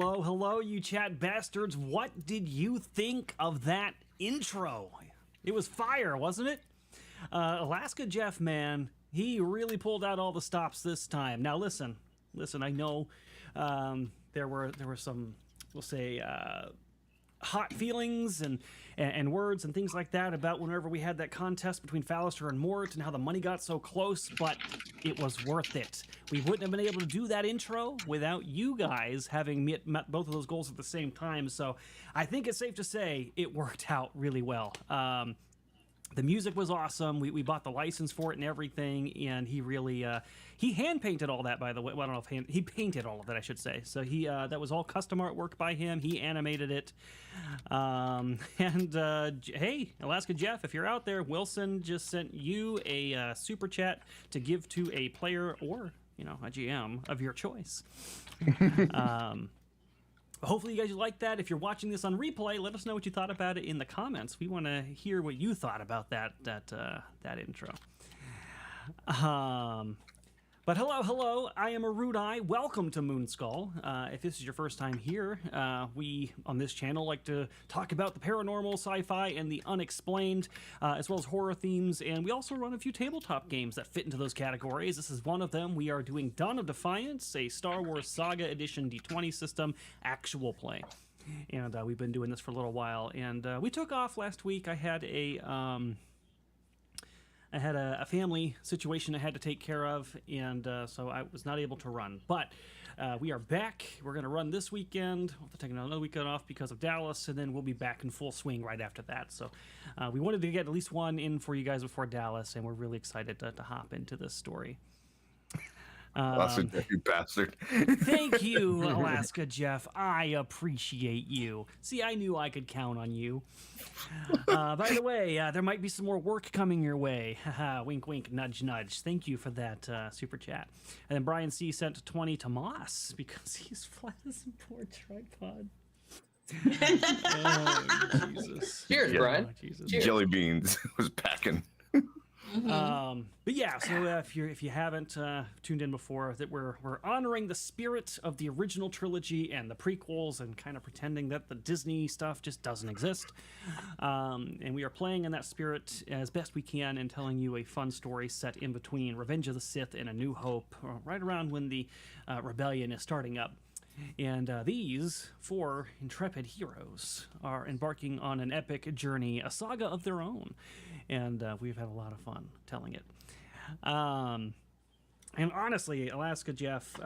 hello, you chat bastards. What did you think of that intro? It was fire, wasn't it? Alaska Jeff, man, he really pulled out all the stops this time. Now listen, I know there were some, we'll say, hot feelings and words and things like that about whenever we had that contest between Fallister and Mort and how the money got so close, but it was worth it. We wouldn't have been able to do that intro without you guys having met both of those goals at the same time, so I think it's safe to say it worked out really well. The music was awesome. We bought the license for it and everything, and he really he hand painted all that, by the way. Well, I don't know if he painted all of that, I should say. So he that was all custom artwork by him. He animated it. Hey, Alaska Jeff, if you're out there, Wilson just sent you a super chat to give to a player or a GM of your choice. Hopefully you guys like that. If you're watching this on replay, let us know what you thought about it in the comments. We want to hear what you thought about that intro. But hello, I am Erudi. Welcome to Moonskull. If this is your first time here, we on this channel like to talk about the paranormal, sci-fi, and the unexplained, as well as horror themes, and we also run a few tabletop games that fit into those categories. This is one of them. We are doing Dawn of Defiance, a Star Wars SAGA Edition D20 system, actual play. And we've been doing this for a little while, and we took off last week. I had a family situation I had to take care of, and so I was not able to run. But we are back. We're going to run this weekend. We'll have to take another weekend off because of Dallas, and then we'll be back in full swing right after that. So we wanted to get at least one in for you guys before Dallas, and we're really excited to hop into this story. Alaska, you bastard. Thank you, Alaska Jeff. I appreciate you. See, I knew I could count on you. By the way, there might be some more work coming your way. Haha, wink, wink, nudge, nudge. Thank you for that super chat. And then Brian C. sent 20 to Moss because he's flat as a poor tripod. Oh, Jesus. Cheers, Brian. Oh, Jesus. Cheers. Jelly beans was packing. But yeah, so if you haven't tuned in before, that we're honoring the spirit of the original trilogy and the prequels, and kind of pretending that the Disney stuff just doesn't exist. And we are playing in that spirit as best we can and telling you a fun story set in between Revenge of the Sith and A New Hope, right around when the rebellion is starting up. And these four intrepid heroes are embarking on an epic journey, a saga of their own, and we've had a lot of fun telling it. And honestly, Alaska Jeff,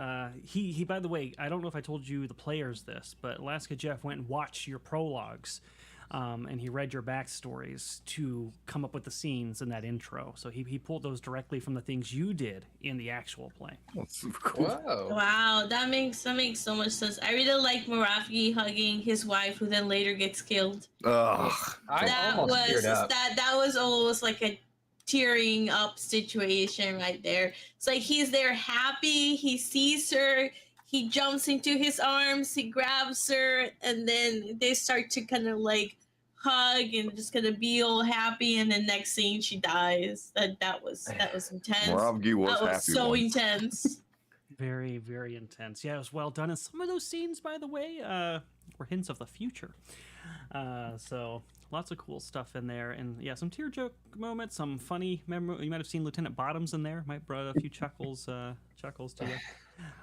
he by the way, I don't know if I told you the players this, but Alaska Jeff went and watched your prologues, and he read your backstories to come up with the scenes in that intro. So he pulled those directly from the things you did in the actual play. That's super cool. Whoa. Wow, that makes so much sense. I really like Morafi hugging his wife, who then later gets killed. Ugh. I almost teared up. That was almost like a tearing up situation right there. It's like he's there happy, he sees her, he jumps into his arms, he grabs her, and then they start to kind of like hug and just gonna be all happy, and then next scene she dies. That was intense. Moravgi was that was happy so once. intense. Very, very intense. Yeah, it was well done. And some of those scenes, by the way, were hints of the future. So lots of cool stuff in there. And yeah, some tear joke moments, some funny memory. You might have seen Lieutenant Bottoms in there. Might brought a few chuckles to you.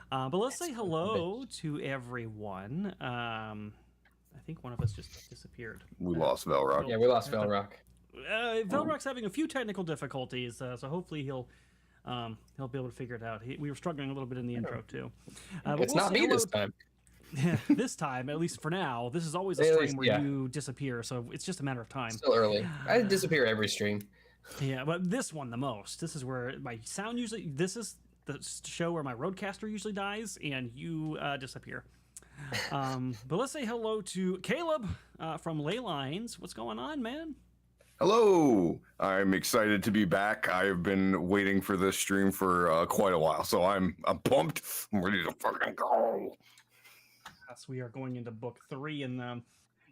But let's say hello to everyone. I think one of us just disappeared. We lost Velrock. Yeah, we lost Velrock. Velrock's having a few technical difficulties, so hopefully he'll be able to figure it out. We were struggling a little bit in the intro too. It's not me this time. This time, at least for now. This is always a stream where you disappear, so it's just a matter of time. Still early. I disappear every stream. Yeah, but this one the most. This is where my sound usually. This is the show where my roadcaster usually dies, and you disappear. But let's say hello to Caleb from Laylines. What's going on, man? Hello. I'm excited to be back. I have been waiting for this stream for quite a while, so I'm pumped. I'm ready to fucking go. Yes, we are going into book 3, and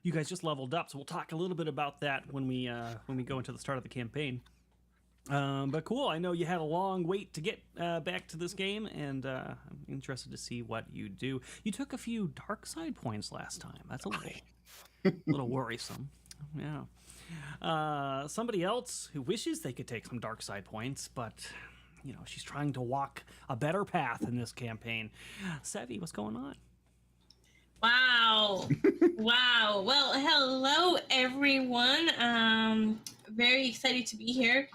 you guys just leveled up, so we'll talk a little bit about that when we go into the start of the campaign. But cool. I know you had a long wait to get back to this game, and I'm interested to see what you do. You took a few dark side points last time. That's a little worrisome. Yeah. Somebody else who wishes they could take some dark side points, but she's trying to walk a better path in this campaign. Sevvy, what's going on? Wow. Wow. Well, hello everyone. Very excited to be here.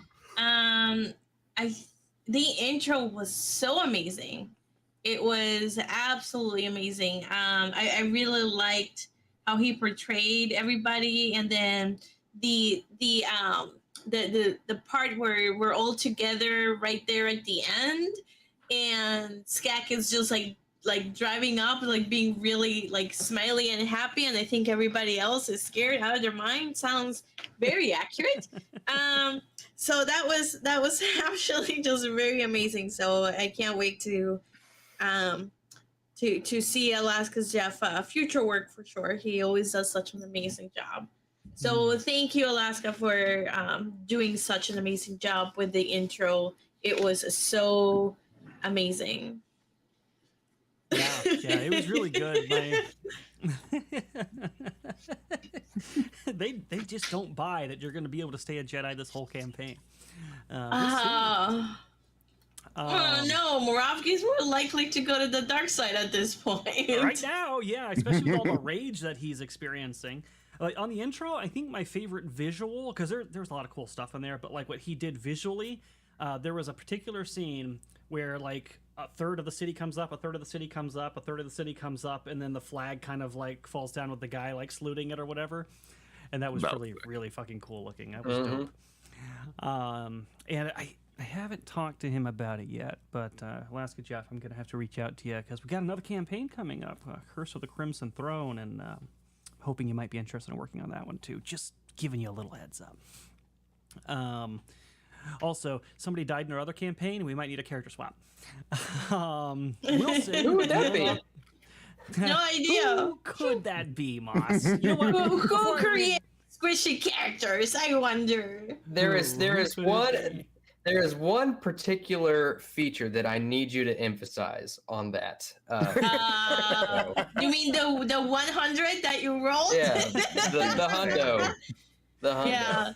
The intro was so amazing. It was absolutely amazing. I really liked how he portrayed everybody, and then the part where we're all together right there at the end, and Skak is just like driving up, like being really like smiley and happy, and I think everybody else is scared out of their mind. Sounds very accurate. So that was actually just very amazing. So I can't wait to see Alaska's Jeff future work for sure. He always does such an amazing job. So thank you, Alaska, for doing such an amazing job with the intro. It was so amazing. Yeah, it was really good. They just don't buy that you're going to be able to stay a Jedi this whole campaign. Oh no, Moravki's more likely to go to the dark side at this point. Right now, yeah, especially with all the rage that he's experiencing. On the intro, I think my favorite visual, because there's a lot of cool stuff in there, but like what he did visually, there was a particular scene where like a third of the city comes up, a third of the city comes up, a third of the city comes up, and then the flag kind of like falls down with the guy like saluting it or whatever. And that was really fucking cool looking. That was dope. And I haven't talked to him about it yet, but Alaska Jeff, I'm going to have to reach out to you because we got another campaign coming up, Curse of the Crimson Throne, and hoping you might be interested in working on that one too. Just giving you a little heads up. Also, somebody died in our other campaign. We might need a character swap. Wilson. Who would that be? No idea. Who could that be, Moss? You know what? Who creates squishy characters? I wonder. There is one particular feature that I need you to emphasize on that. You mean the 100 that you rolled? Yeah, the hundo. The hundo. Yeah.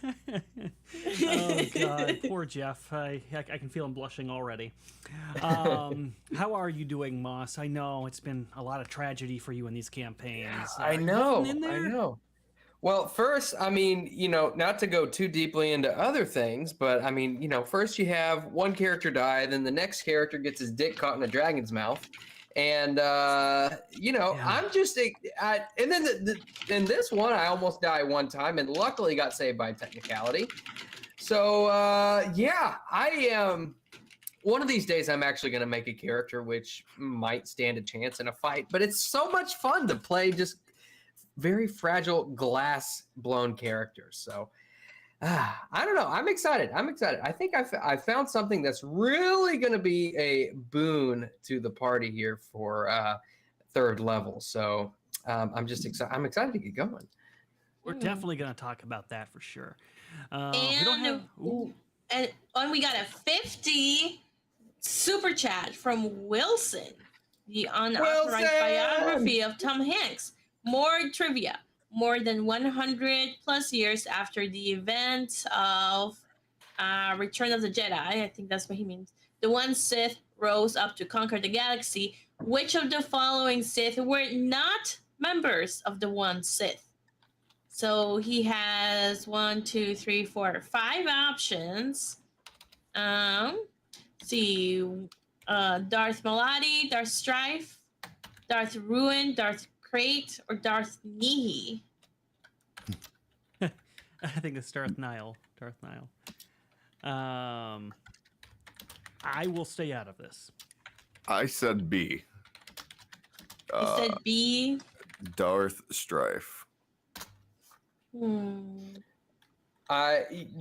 Oh God, poor Jeff. I can feel him blushing already. How are you doing, Moss? I know it's been a lot of tragedy for you in these campaigns. I know. Well, first, I mean, not to go too deeply into other things, but I mean, first you have one character die, then the next character gets his dick caught in a dragon's mouth. And, I'm just, and then in this one, I almost died one time and luckily got saved by technicality. So, I am, one of these days I'm actually going to make a character which might stand a chance in a fight, but it's so much fun to play just very fragile glass blown characters. So, I don't know. I'm excited. I think I found something that's really going to be a boon to the party here for third level. So I'm just excited. I'm excited to get going. We're definitely going to talk about that for sure. And we got a 50 super chat from Wilson, the unauthorized biography of Tom Hanks. More trivia. More than 100 plus years after the event of Return of the Jedi, I think that's what he means, the one Sith rose up to conquer the galaxy. Which of the following Sith were not members of the one Sith? So he has 5 options. See, Darth Maladi, Darth Strife, Darth Ruin, Darth Crate, or Darth Nihi? I think it's Darth Nile. I will stay out of this. I said B. You said B? Darth Strife. You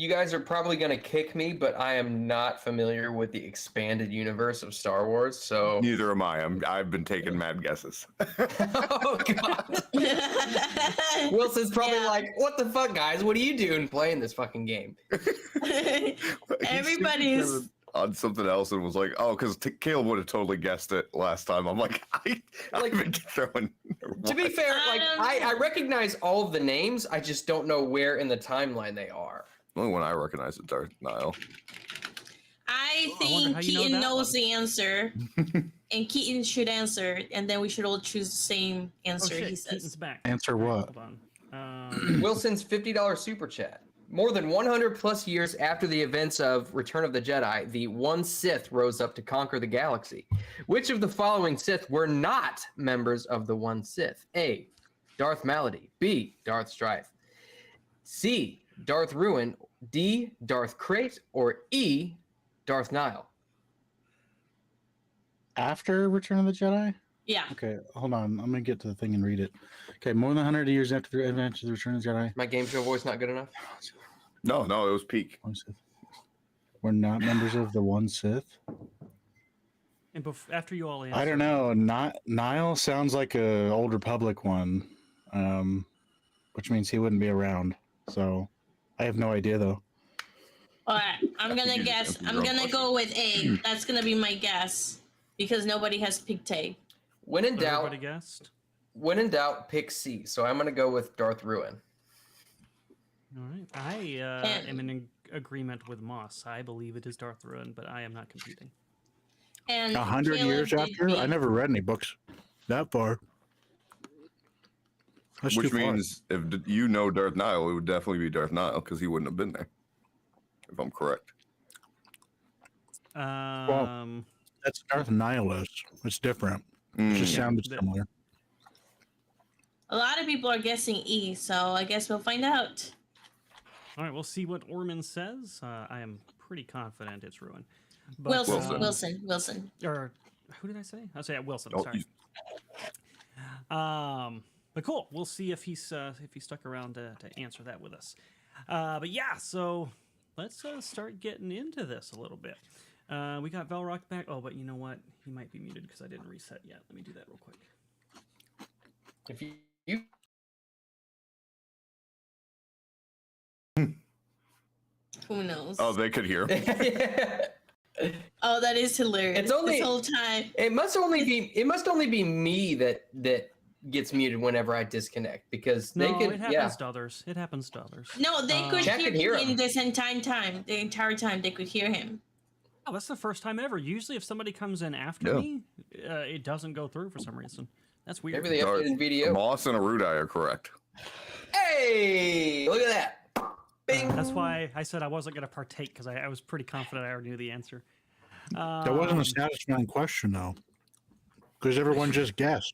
guys are probably going to kick me, but I am not familiar with the expanded universe of Star Wars, so... Neither am I. I've been taking mad guesses. Oh, God. Wilson's probably like, what the fuck, guys? What are you doing playing this fucking game? And Everybody's on something else and was like, oh, because Caleb would have totally guessed it last time. I'm like, I've been throwing. To be fair, like I recognize all of the names. I just don't know where in the timeline they are. Only one I recognize is Darth Nile. I I wonder think how you know Keaton that knows one. the answer, and Keaton should answer, and then we should all choose the same Oh answer. shit, He says. Keaton's back. Answer what? Hold on. Wilson's $50 super chat. More than 100 plus years after the events of Return of the Jedi, the one Sith rose up to conquer the galaxy. Which of the following Sith were not members of the one Sith? A. Darth Malady. B. Darth Strife. C. Darth Ruin. D. Darth Krayt. Or E. Darth Nile. After Return of the Jedi? Yeah. Okay, hold on. I'm gonna get to the thing and read it. Okay, more than 100 years after the advent of the Return of the Jedi. My game show voice not good enough? No, it was peak. One Sith. We're not members of the one Sith. And after you all answer, I don't know. Not Nile sounds like a Old Republic one, which means he wouldn't be around. So I have no idea though. All right. I'm gonna you guess. answer your I'm own gonna question. go with A. That's gonna be my guess because nobody has picked A. When in doubt, everybody guessed. pick C. So I'm gonna go with Darth Ruin. All right. I am in agreement with Moss. I believe it is Darth Ruin, but I am not competing. And 100 Caleb years did after? B. I never read any books that far. That's Which too far. means if you know Darth Nile, it would definitely be Darth Nile because he wouldn't have been there. If I'm correct. That's Darth Nihilus. It's different. It Mm. just sounded Yeah. similar. A lot of people are guessing E, so I guess we'll find out. All right, we'll see what Orman says. I am pretty confident it's Ruin. But, Wilson. Or who did I say? I say Wilson. Oh, Sorry. But cool. We'll see if he's stuck around to answer that with us. But yeah, so let's start getting into this a little bit. We got Velrock back. Oh, but you know what? He might be muted because I didn't reset yet. Let me do that real quick. If you Who knows? Oh, they could hear. Oh, that is hilarious. It's only- this whole time. It must only be me that gets muted whenever I disconnect because they No, can. it happens Yeah. to others. It happens to others. No, they could Jack hear could hear him him. this entire time. The entire time they could hear him. Oh, that's the first time ever. Usually, if somebody comes in after Yeah. me, it doesn't go through for some reason. That's weird. Maybe they updated video. Moss and Erudi are correct. Hey, look at that. Bing. That's why I said I wasn't going to partake because I was pretty confident I already knew the answer. That wasn't a satisfying question, though, because everyone just guessed.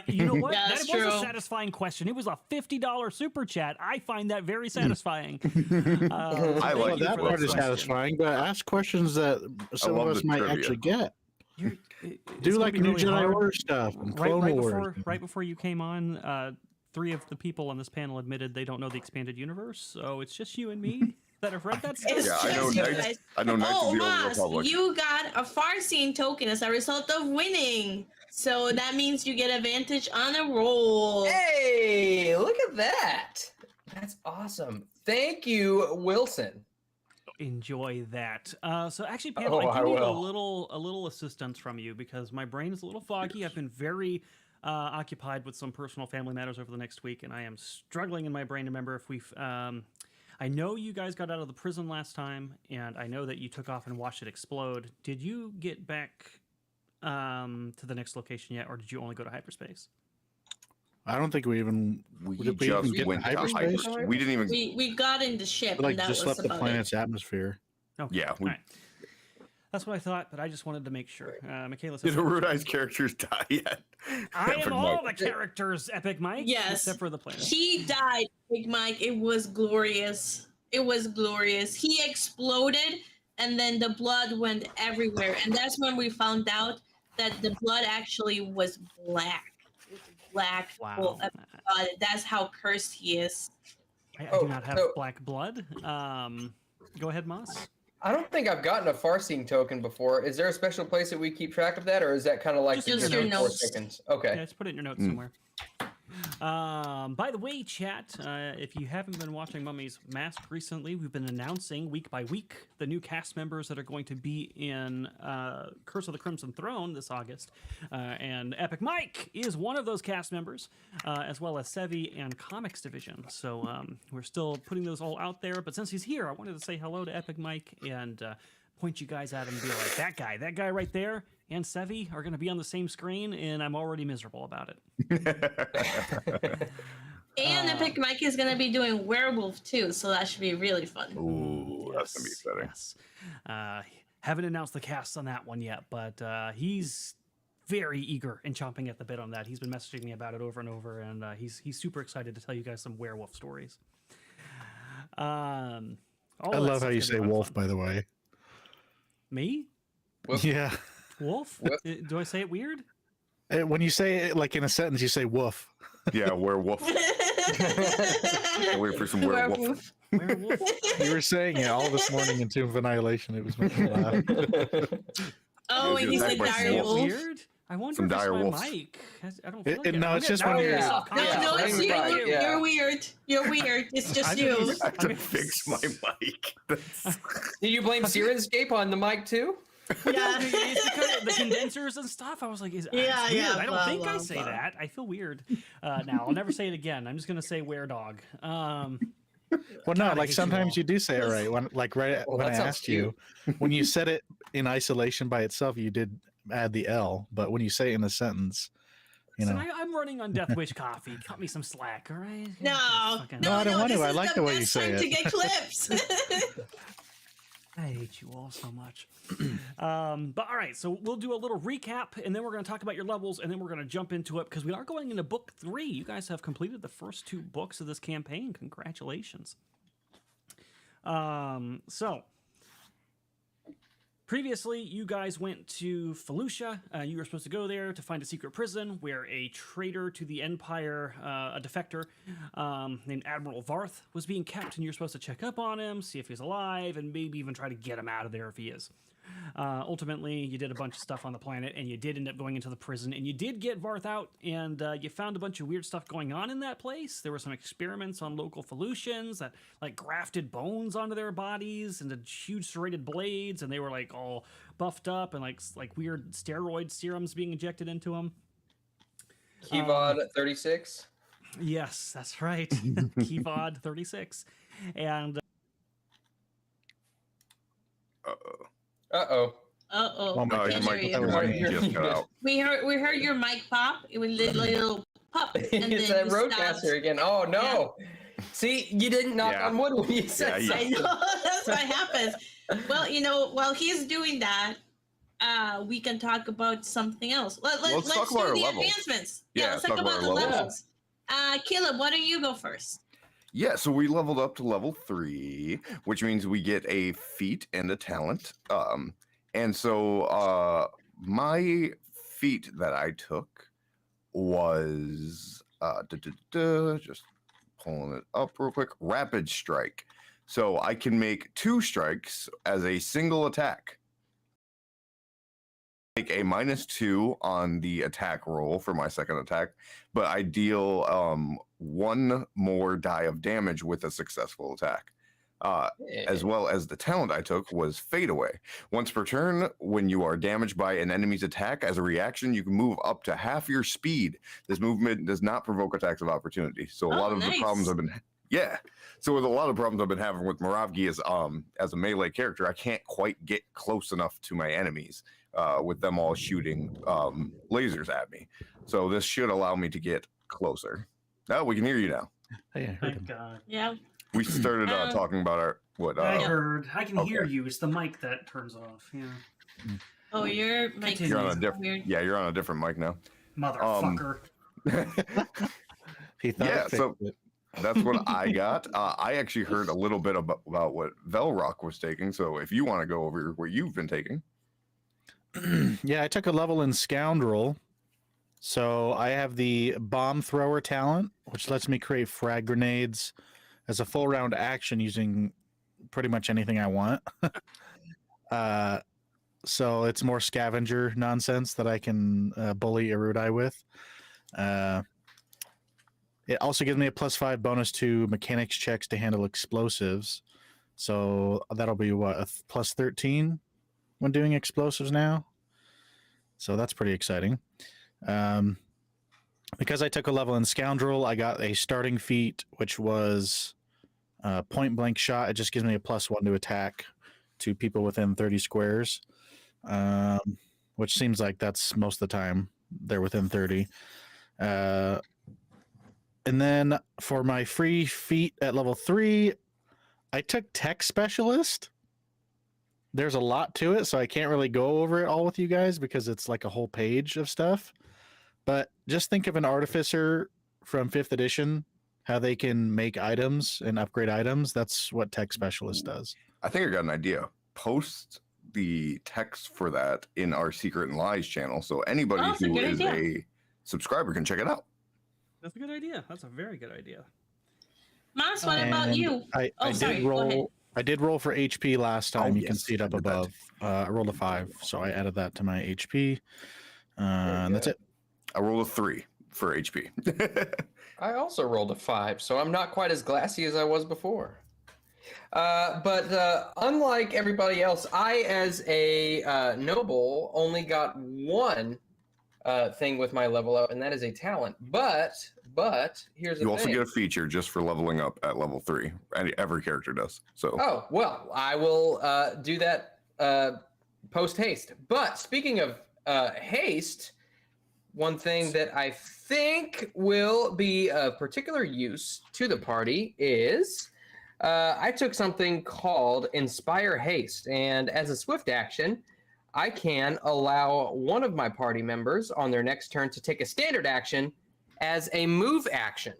You know what? Yeah, that that's was a true. satisfying question. It was a $50 super chat. I find that very satisfying. I thank like you That for part is question. satisfying, but ask questions that some of love us the might trivia. actually get. It's Do gonna like be new really Jedi hard. Order stuff and Clone Wars. Right before you came on, 3 of the people on this panel admitted they don't know the expanded universe, so it's just you and me that have read that stuff. It's Yeah, I know just you Knights. guys. I know Knights Oh, of the Old Moss, Republic. you got a Farseeing token as a result of winning. So that means you get advantage on a roll. Hey, look at that. That's awesome. Thank you, Wilson. Enjoy that. So actually, Pam, Oh, I I do need a will. little assistance from you because my brain is a little foggy. I've been very occupied with some personal family matters over the next week, and I am struggling in my brain to remember if we've. I know you guys got out of the prison last time, and I know that you took off and watched it explode. Did you get back to the next location yet, or did you only go to hyperspace? I don't think we even We Did we just even get went to to hyperspace? hyperspace. We didn't even. We got in the ship, like and that just was left the about planet's atmosphere. Okay. Yeah, all we- right. That's what I thought, but I just wanted to make sure. Michaela Did says, Erudi's characters die yet? I am Epic all Mike. the characters, Epic Mike. Yes. Except for the planet. He died, Big Mike. It was glorious. It was glorious. He exploded, and then the blood went everywhere. And that's when we found out that the blood actually was black. It was black. Wow. full of blood. That's how cursed he is. I Oh, do not have so- black blood. Go ahead, Moss. I don't think I've gotten a Farseeing token before. Is there a special place that we keep track of that, or is that kind of like Just the in your Disney notes. 4 seconds? Okay. Yeah, just put it in your notes Mm. somewhere. By the way, chat, if you haven't been watching Mummy's Mask recently, we've been announcing week by week the new cast members that are going to be in Curse of the Crimson Throne this August. And Epic Mike is one of those cast members, as well as Sevvy and Comics Division. So we're still putting those all out there. But since he's here, I wanted to say hello to Epic Mike and point you guys at him and be like, that guy right there and Sevvy are going to be on the same screen, and I'm already miserable about it. And Epic Mike is going to be doing Werewolf too, so that should be really fun. Ooh, that's going to be exciting. Yes. Haven't announced the cast on that one yet, but he's very eager and chomping at the bit on that. He's been messaging me about it over and over, and he's super excited to tell you guys some werewolf stories. I love how you say wolf, by the way. Me? Woof. Yeah. Wolf? Woof. Do I say it weird? When you say it like in a sentence, you say woof. Yeah, werewolf. Wait for some werewolf. Werewolf? You were saying it all this morning in Tomb of Annihilation. It was making me laugh. Oh, and he's Is a that Is dire it wolf. weird? I wonder Some if it's dire my wolves. mic. I don't feel It- like no, it's just now when I'm you're- getting Yeah. self-conscious. No, Yeah, it's right, you. right, yeah. You're weird. You're weird. It's just I'm you. used- I have to I'm- fix my mic. That's- Did you blame Sirenscape on the mic too? Yeah. It's because of the condensers and stuff. I was like, it's Yeah, weird. yeah, I don't blah, think I blah, say blah. that. I feel weird. Now I'll never say it again. I'm just gonna say were-dog. Well, no, God, I like hate you sometimes all. you do say it right. When, like right Well, when I that sounds asked you, when you said it in isolation by itself, you did add the L. But when you say it in a sentence, you So know. I'm running on Death Wish coffee. Cut me some slack, all right? No, Fucking- No, I don't want to. this I is like the way you best say time it. to get clips. I hate you all so much. But all right, so we'll do a little recap, and then we're going to talk about your levels, and then we're going to jump into it because we are going into book 3. You guys have completed the first 2 books of this campaign. Congratulations. So previously, you guys went to Felucia. You were supposed to go there to find a secret prison where a traitor to the Empire, a defector named Admiral Varth, was being kept, and you're supposed to check up on him, see if he's alive, and maybe even try to get him out of there if he is. Ultimately, you did a bunch of stuff on the planet, and you did end up going into the prison, and you did get Varth out, and you found a bunch of weird stuff going on in that place. There were some experiments on local Felucians that like grafted bones onto their bodies and huge serrated blades, and they were like all buffed up and like weird steroid serums being injected into them. Keyvod 36. Yes, that's right. Keyvod 36. And Uh-oh. Uh-oh. Oh, No, my your Can't mic, hear your you. Sorry. mic just cut out. We heard your mic pop. It was a little pop. And It's then that you roadcaster stopped. again. Oh no. See, you didn't knock Yeah. on wood when you said Yeah, I something. know. That's what happens. Well, while he's doing that, we can talk about something else. Let's talk do about our the levels. advancements. Yeah, let's talk talk about about our the levels. levels. Caleb, why don't you go first? Yeah, so we leveled up to level 3, which means we get a feat and a talent. And so my feat that I took was just pulling it up real quick. Rapid strike. So I can make 2 strikes as a single attack. Make a -2 on the attack roll for my second attack, but I deal 1 more die of damage with a successful attack. As well as the talent I took was Fade Away. Once per turn, when you are damaged by an enemy's attack, as a reaction, you can move up to half your speed. This movement does not provoke attacks of opportunity. So a lot of the problems nice. I've been So with a lot of problems I've been having with Moravgi is as a melee character, I can't quite get close enough to my enemies with them all shooting lasers at me. So this should allow me to get closer. Oh, we can hear you now. Hey, I heard thank him. God. Yeah. We started Um, talking about our what I heard. I can okay. hear you. It's the mic that turns off. Yeah. Oh, your mic is You're on a weird. you're on a different mic now. Motherfucker. He thought Yeah, it fixed so- it. That's what I got. I actually heard a little bit about what Velrock was taking. So if you want to go over what you've been taking. Yeah, I took a level in Scoundrel. So I have the Bomb Thrower talent, which lets me create frag grenades as a full round action using pretty much anything I want. So it's more scavenger nonsense that I can bully Erudi with. It also gives me a +5 bonus to mechanics checks to handle explosives. So that'll be what, a +13 when doing explosives now. So that's pretty exciting. Because I took a level in Scoundrel, I got a starting feat, which was point blank shot. It just gives me a +1 to attack to people within 30 squares, which seems like that's most of the time they're within 30. And then for my free feat at level 3, I took Tech Specialist. There's a lot to it, so I can't really go over it all with you guys because it's like a whole page of stuff. But just think of an artificer from 5th edition, how they can make items and upgrade items. That's what Tech Specialist does. I think I got an idea. Post the text for that in our Secret and Lies channel, so anybody who is a subscriber can check it out. That's a good idea. That's a very good idea. Moss, what about you? I did roll for HP last time. You can see it up above. I rolled a 5, so I added that to my HP. And that's it. I rolled a 3 for HP. I also rolled a 5, so I'm not quite as glassy as I was before. But unlike everybody else, I, as a noble, only got one thing with my level up, and that is a talent. But here's the thing. You also get a feature just for leveling up at level 3. And every character does. So. Oh, well, I will do that post haste. But speaking of haste, one thing that I think will be of particular use to the party is I took something called Inspire Haste, and as a swift action, I can allow one of my party members on their next turn to take a standard action as a move action.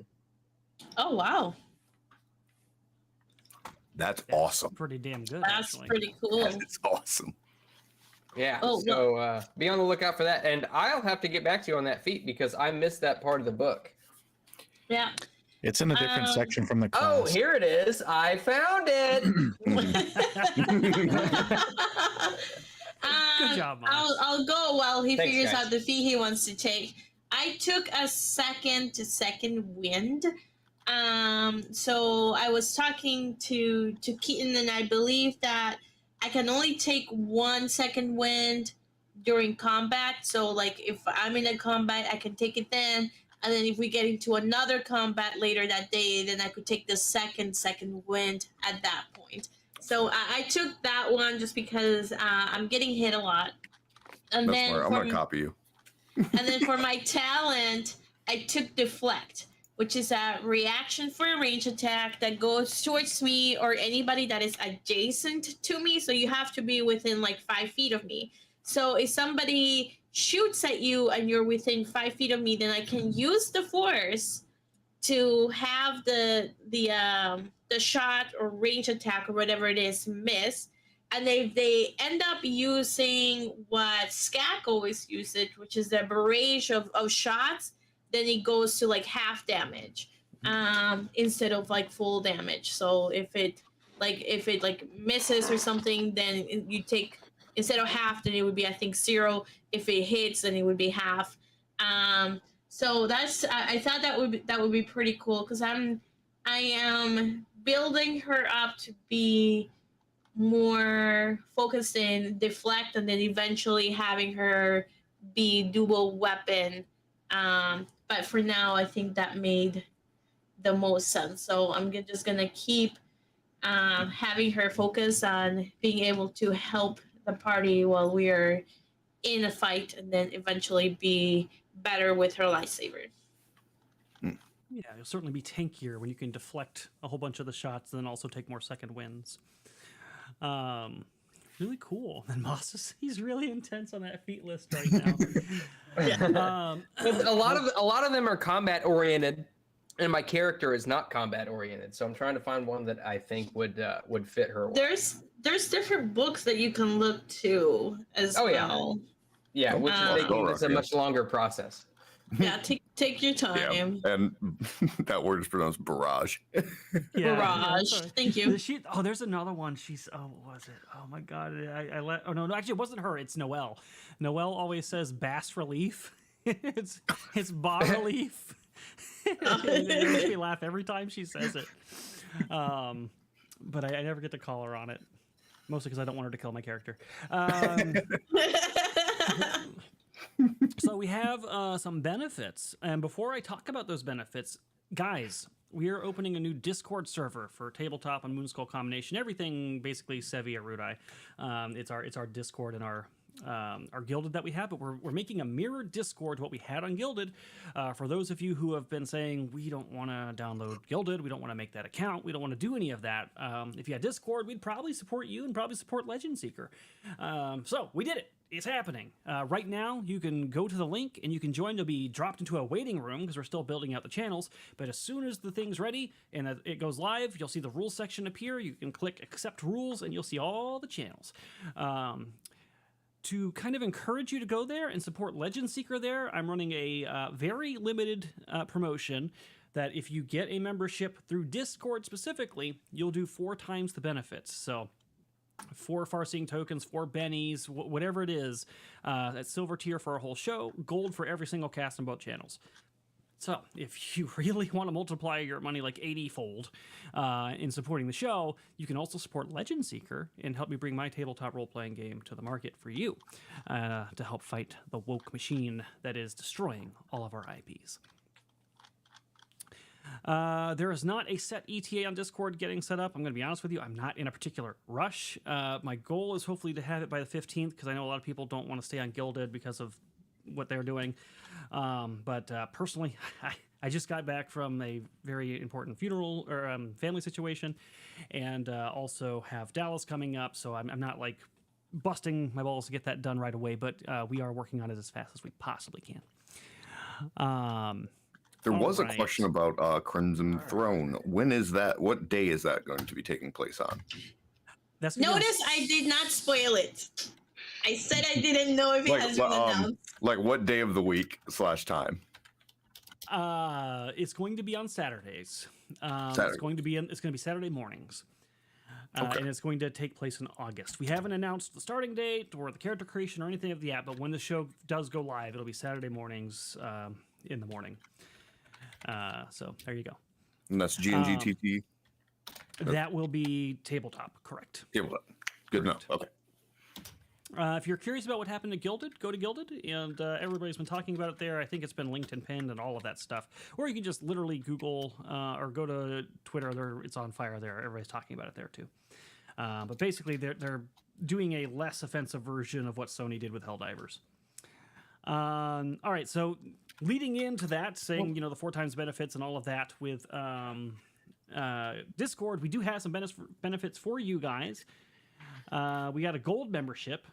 Oh, wow. That's awesome. Pretty damn good. That's actually. pretty cool. That's awesome. Yeah, Oh, so be on the lookout for that. And I'll have to get back to you on that feat because I missed that part of the book. Yeah. It's in a different section from the class. Oh, here it is. I found it. Good job, Moss. I'll go while he Thanks, figures guys. out the feat he wants to take. I took a second wind. So I was talking to Keaton, and I believe that I can only take 1 second wind during combat. So like if I'm in a combat, I can take it then. And then if we get into another combat later that day, then I could take the second wind at that point. So I took that one just because I'm getting hit a lot. And That's then smart. I'm going to copy you. and then for my talent, I took Deflect, which is a reaction for a range attack that goes towards me or anybody that is adjacent to me. So you have to be within like 5 feet of me. So if somebody shoots at you and you're within 5 feet of me, then I can use the force to have the shot or range attack or whatever it is miss. And if they end up using what Skak always uses, which is the barrage of shots, then it goes to like half damage instead of like full damage. So if it misses or something, then you take, instead of half, then it would be I think 0. If it hits, then it would be half. So that's I thought that would be pretty cool because I am building her up to be more focused in Deflect, and then eventually having her be dual weapon. But for now, I think that made the most sense. So I'm just gonna keep having her focus on being able to help the party while we are in a fight, and then eventually be better with her lightsaber. Yeah, you'll certainly be tankier when you can deflect a whole bunch of the shots and then also take more second wins. Really cool. And Moss he's really intense on that feat list right now. But a lot of them are combat oriented, and my character is not combat oriented. So I'm trying to find one that I think would fit her. There's different books that you can look to as well. Yeah, which is a much longer process. Yeah, take your time. Yeah, and that word is pronounced barrage. Barrage. Thank you. There's another one. What was it? Oh my god. No, actually it wasn't her. It's Noelle. Noelle always says bas relief. it's bas relief. It makes me laugh every time she says it. But I never get to call her on it, mostly because I don't want her to kill my character. So we have some benefits, and before I talk about those benefits, guys, we are opening a new Discord server for tabletop and Moonskull combination. Everything basically Sevvy Erudi. It's our Discord and our Gilded that we have, but we're making a mirrored Discord to what we had on Gilded. For those of you who have been saying we don't want to download Gilded, we don't want to make that account, we don't want to do any of that. If you had Discord, we'd probably support you and probably support Legend Seeker. So we did it. It's happening. Right now, you can go to the link and you can join. You'll be dropped into a waiting room because we're still building out the channels. But as soon as the thing's ready and it goes live, you'll see the rules section appear. You can click accept rules and you'll see all the channels. To kind of encourage you to go there and support Legend Seeker there, I'm running a very limited promotion that if you get a membership through Discord specifically, you'll do 4 times the benefits. So 4 Farseeing tokens, 4 bennies, whatever it is. That's silver tier for a whole show, gold for every single cast on both channels. So if you really want to multiply your money like 80-fold in supporting the show, you can also support Legend Seeker and help me bring my tabletop role-playing game to the market for you to help fight the woke machine that is destroying all of our IPs. There is not a set ETA on Discord getting set up. I'm going to be honest with you. I'm not in a particular rush. My goal is hopefully to have it by the 15th because I know a lot of people don't want to stay on Gilded because of what they're doing. But personally, I just got back from a very important funeral or family situation and also have Dallas coming up. So I'm not like busting my balls to get that done right away, but we are working on it as fast as we possibly can. There was a question about Crimson Throne. When is that? What day is that going to be taking place on? Notice I did not spoil it. I said I didn't know if it has been announced. Like what day of the week / time? It's going to be on Saturdays. It's going to be Saturday mornings. Okay. And it's going to take place in August. We haven't announced the starting date or the character creation or anything of the app, but when the show does go live, it'll be Saturday mornings in the morning. So there you go. And that's GNGTT? That will be tabletop, correct. Tabletop. Good enough. Okay. If you're curious about what happened to Gilded, go to Gilded, and everybody's been talking about it there. I think it's been linked and pinned and all of that stuff. Or you can just literally Google or go to Twitter. It's on fire there. Everybody's talking about it there too. But basically, they're doing a less offensive version of what Sony did with Helldivers. All right, so leading into that, saying the 4 times benefits and all of that with Discord, we do have some benefits for you guys. We got a gold membership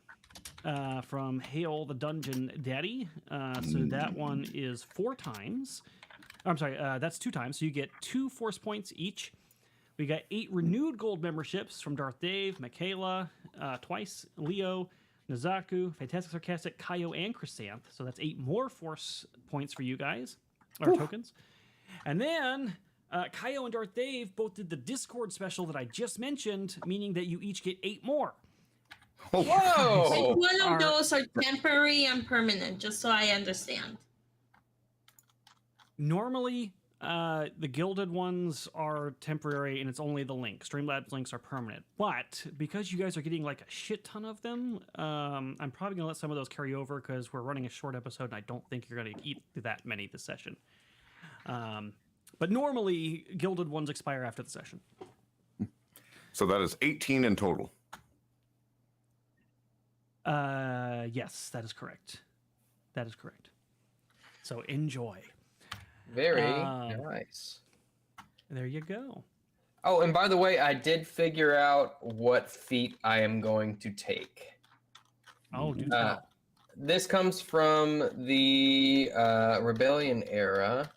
from Hail the Dungeon Daddy. So that one is 4 times. I'm sorry, that's 2 times. So you get 2 force points each. We got 8 renewed gold memberships from Darth Dave, Michaela, twice, Leo, Nazaku, Fantastic Sarcastic, Kaio, and Chrysanth. So that's 8 more force points for you guys, or tokens. And then Kaio and Darth Dave both did the Discord special that I just mentioned, meaning that you each get 8 more. Whoa! And one of those are temporary and permanent, just so I understand. Normally, the Gilded ones are temporary, and it's only the link. Streamlabs links are permanent. But because you guys are getting like a shit ton of them, I'm probably going to let some of those carry over because we're running a short episode, and I don't think you're going to eat that many this session. But normally, Gilded ones expire after the session. So that is 18 in total. Yes, that is correct. That is correct. So enjoy. Very nice. There you go. Oh, and by the way, I did figure out what feat I am going to take. Oh, do tell. This comes from the Rebellion era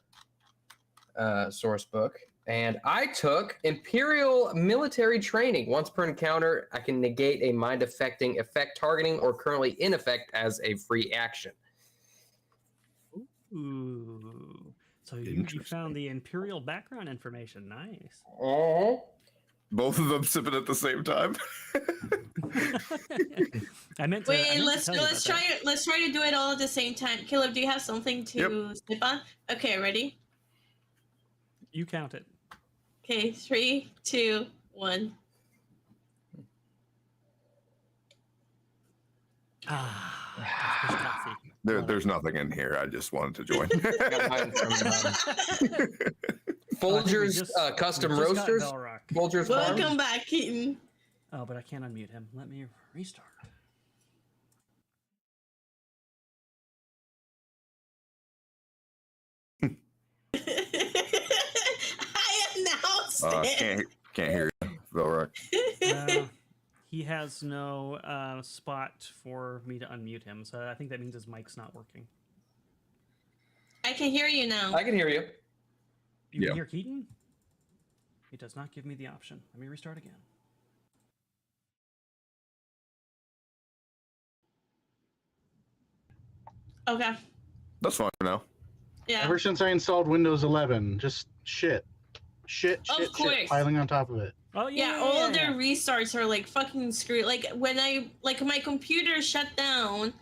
source book, and I took Imperial Military Training. Once per encounter, I can negate a mind-affecting effect targeting or currently in effect as a free action. Ooh. So you found the Imperial background information. Nice. Both of them sipping at the same time. Wait, let's try to do it all at the same time. Caleb, do you have something to sip on? Okay, ready? You count it. Okay, 3, 2, 1. Fish coffee. There's nothing in here. I just wanted to join. Got mine from, Folger's Custom we just got Roasters. Velrock. Folger's Farm. Welcome back, Keaton. Oh, but I can't unmute him. Let me restart. I announced it. Can't hear you, Velrock. He has no spot for me to unmute him, so I think that means his mic's not working. I can hear you now. I can hear you. You Yeah. can hear Keaton? It does not give me the option. Let me restart again. Okay. That's fine for now. Yeah. Ever since I installed Windows 11, just shit course. piling on top of it. Oh Yeah, all their restarts are like fucking screwed. Like when my computer shut down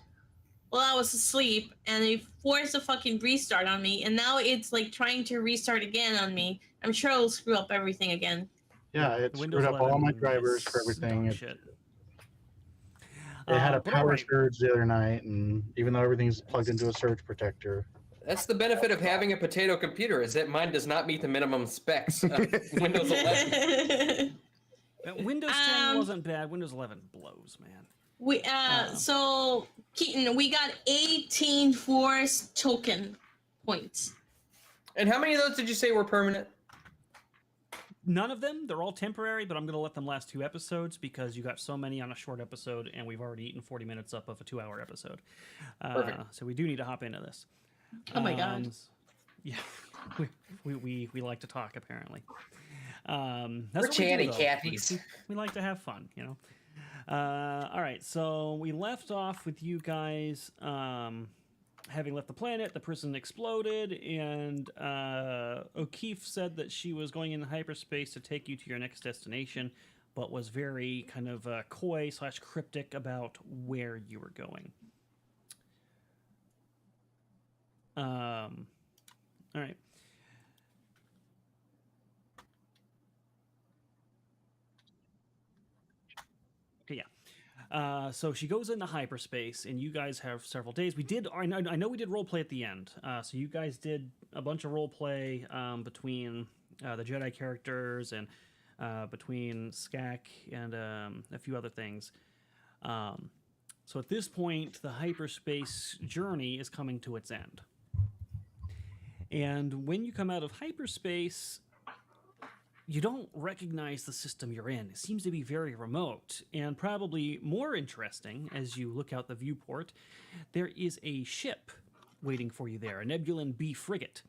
while I was asleep and they forced a fucking restart on me, and now it's like trying to restart again on me. I'm sure it'll screw up everything again. Yeah, it Windows screwed up all my 11 drivers is for everything. dog It shit. had a But power alright. surge the other night, and even though everything's plugged into a surge protector, That's the benefit of having a potato computer, is that mine does not meet the minimum specs of Windows 11. Windows 10 wasn't bad. Windows 11 blows, man. We so Keaton, we got 18 Force token points. And how many of those did you say were permanent? None of them. They're all temporary, but I'm going to let them last 2 episodes because you got so many on a short episode, and we've already eaten 40 minutes up of a 2-hour episode. Perfect. So we do need to hop into this. Oh my god. Yeah, we like to talk apparently. We're What we do, chatty though. Cathy's. We like to have fun, you know. All right, so we left off with you guys having left the planet. The prison exploded, and O'Keefe said that she was going into hyperspace to take you to your next destination, but was very kind of coy / cryptic about where you were going. All right. Okay, yeah. So she goes into hyperspace, and you guys have several days. We did. I know we did role play at the end. So you guys did a bunch of role play between the Jedi characters and between Skak and a few other things. So at this point, the hyperspace journey is coming to its end. And when you come out of hyperspace, you don't recognize the system you're in. It seems to be very remote. And probably more interesting, as you look out the viewport, there is a ship waiting for you there, a Nebulan B frigate.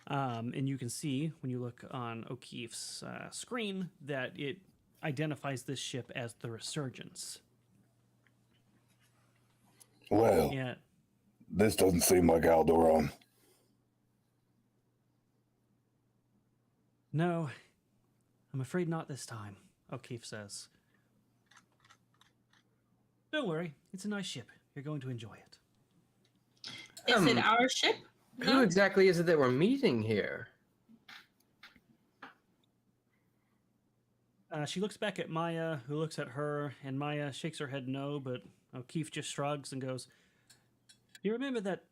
And you can see, when you look on O'Keefe's screen, that it identifies this ship as the Resurgence. Well, Yeah. this doesn't seem like Alderaan. No, I'm afraid not this time, O'Keefe says. Don't worry, it's a nice ship. You're going to enjoy it. Is it our ship? Who No? exactly is it that we're meeting here? She looks back at Maya, who looks at her, and Maya shakes her head no, but O'Keefe just shrugs and goes, "You remember that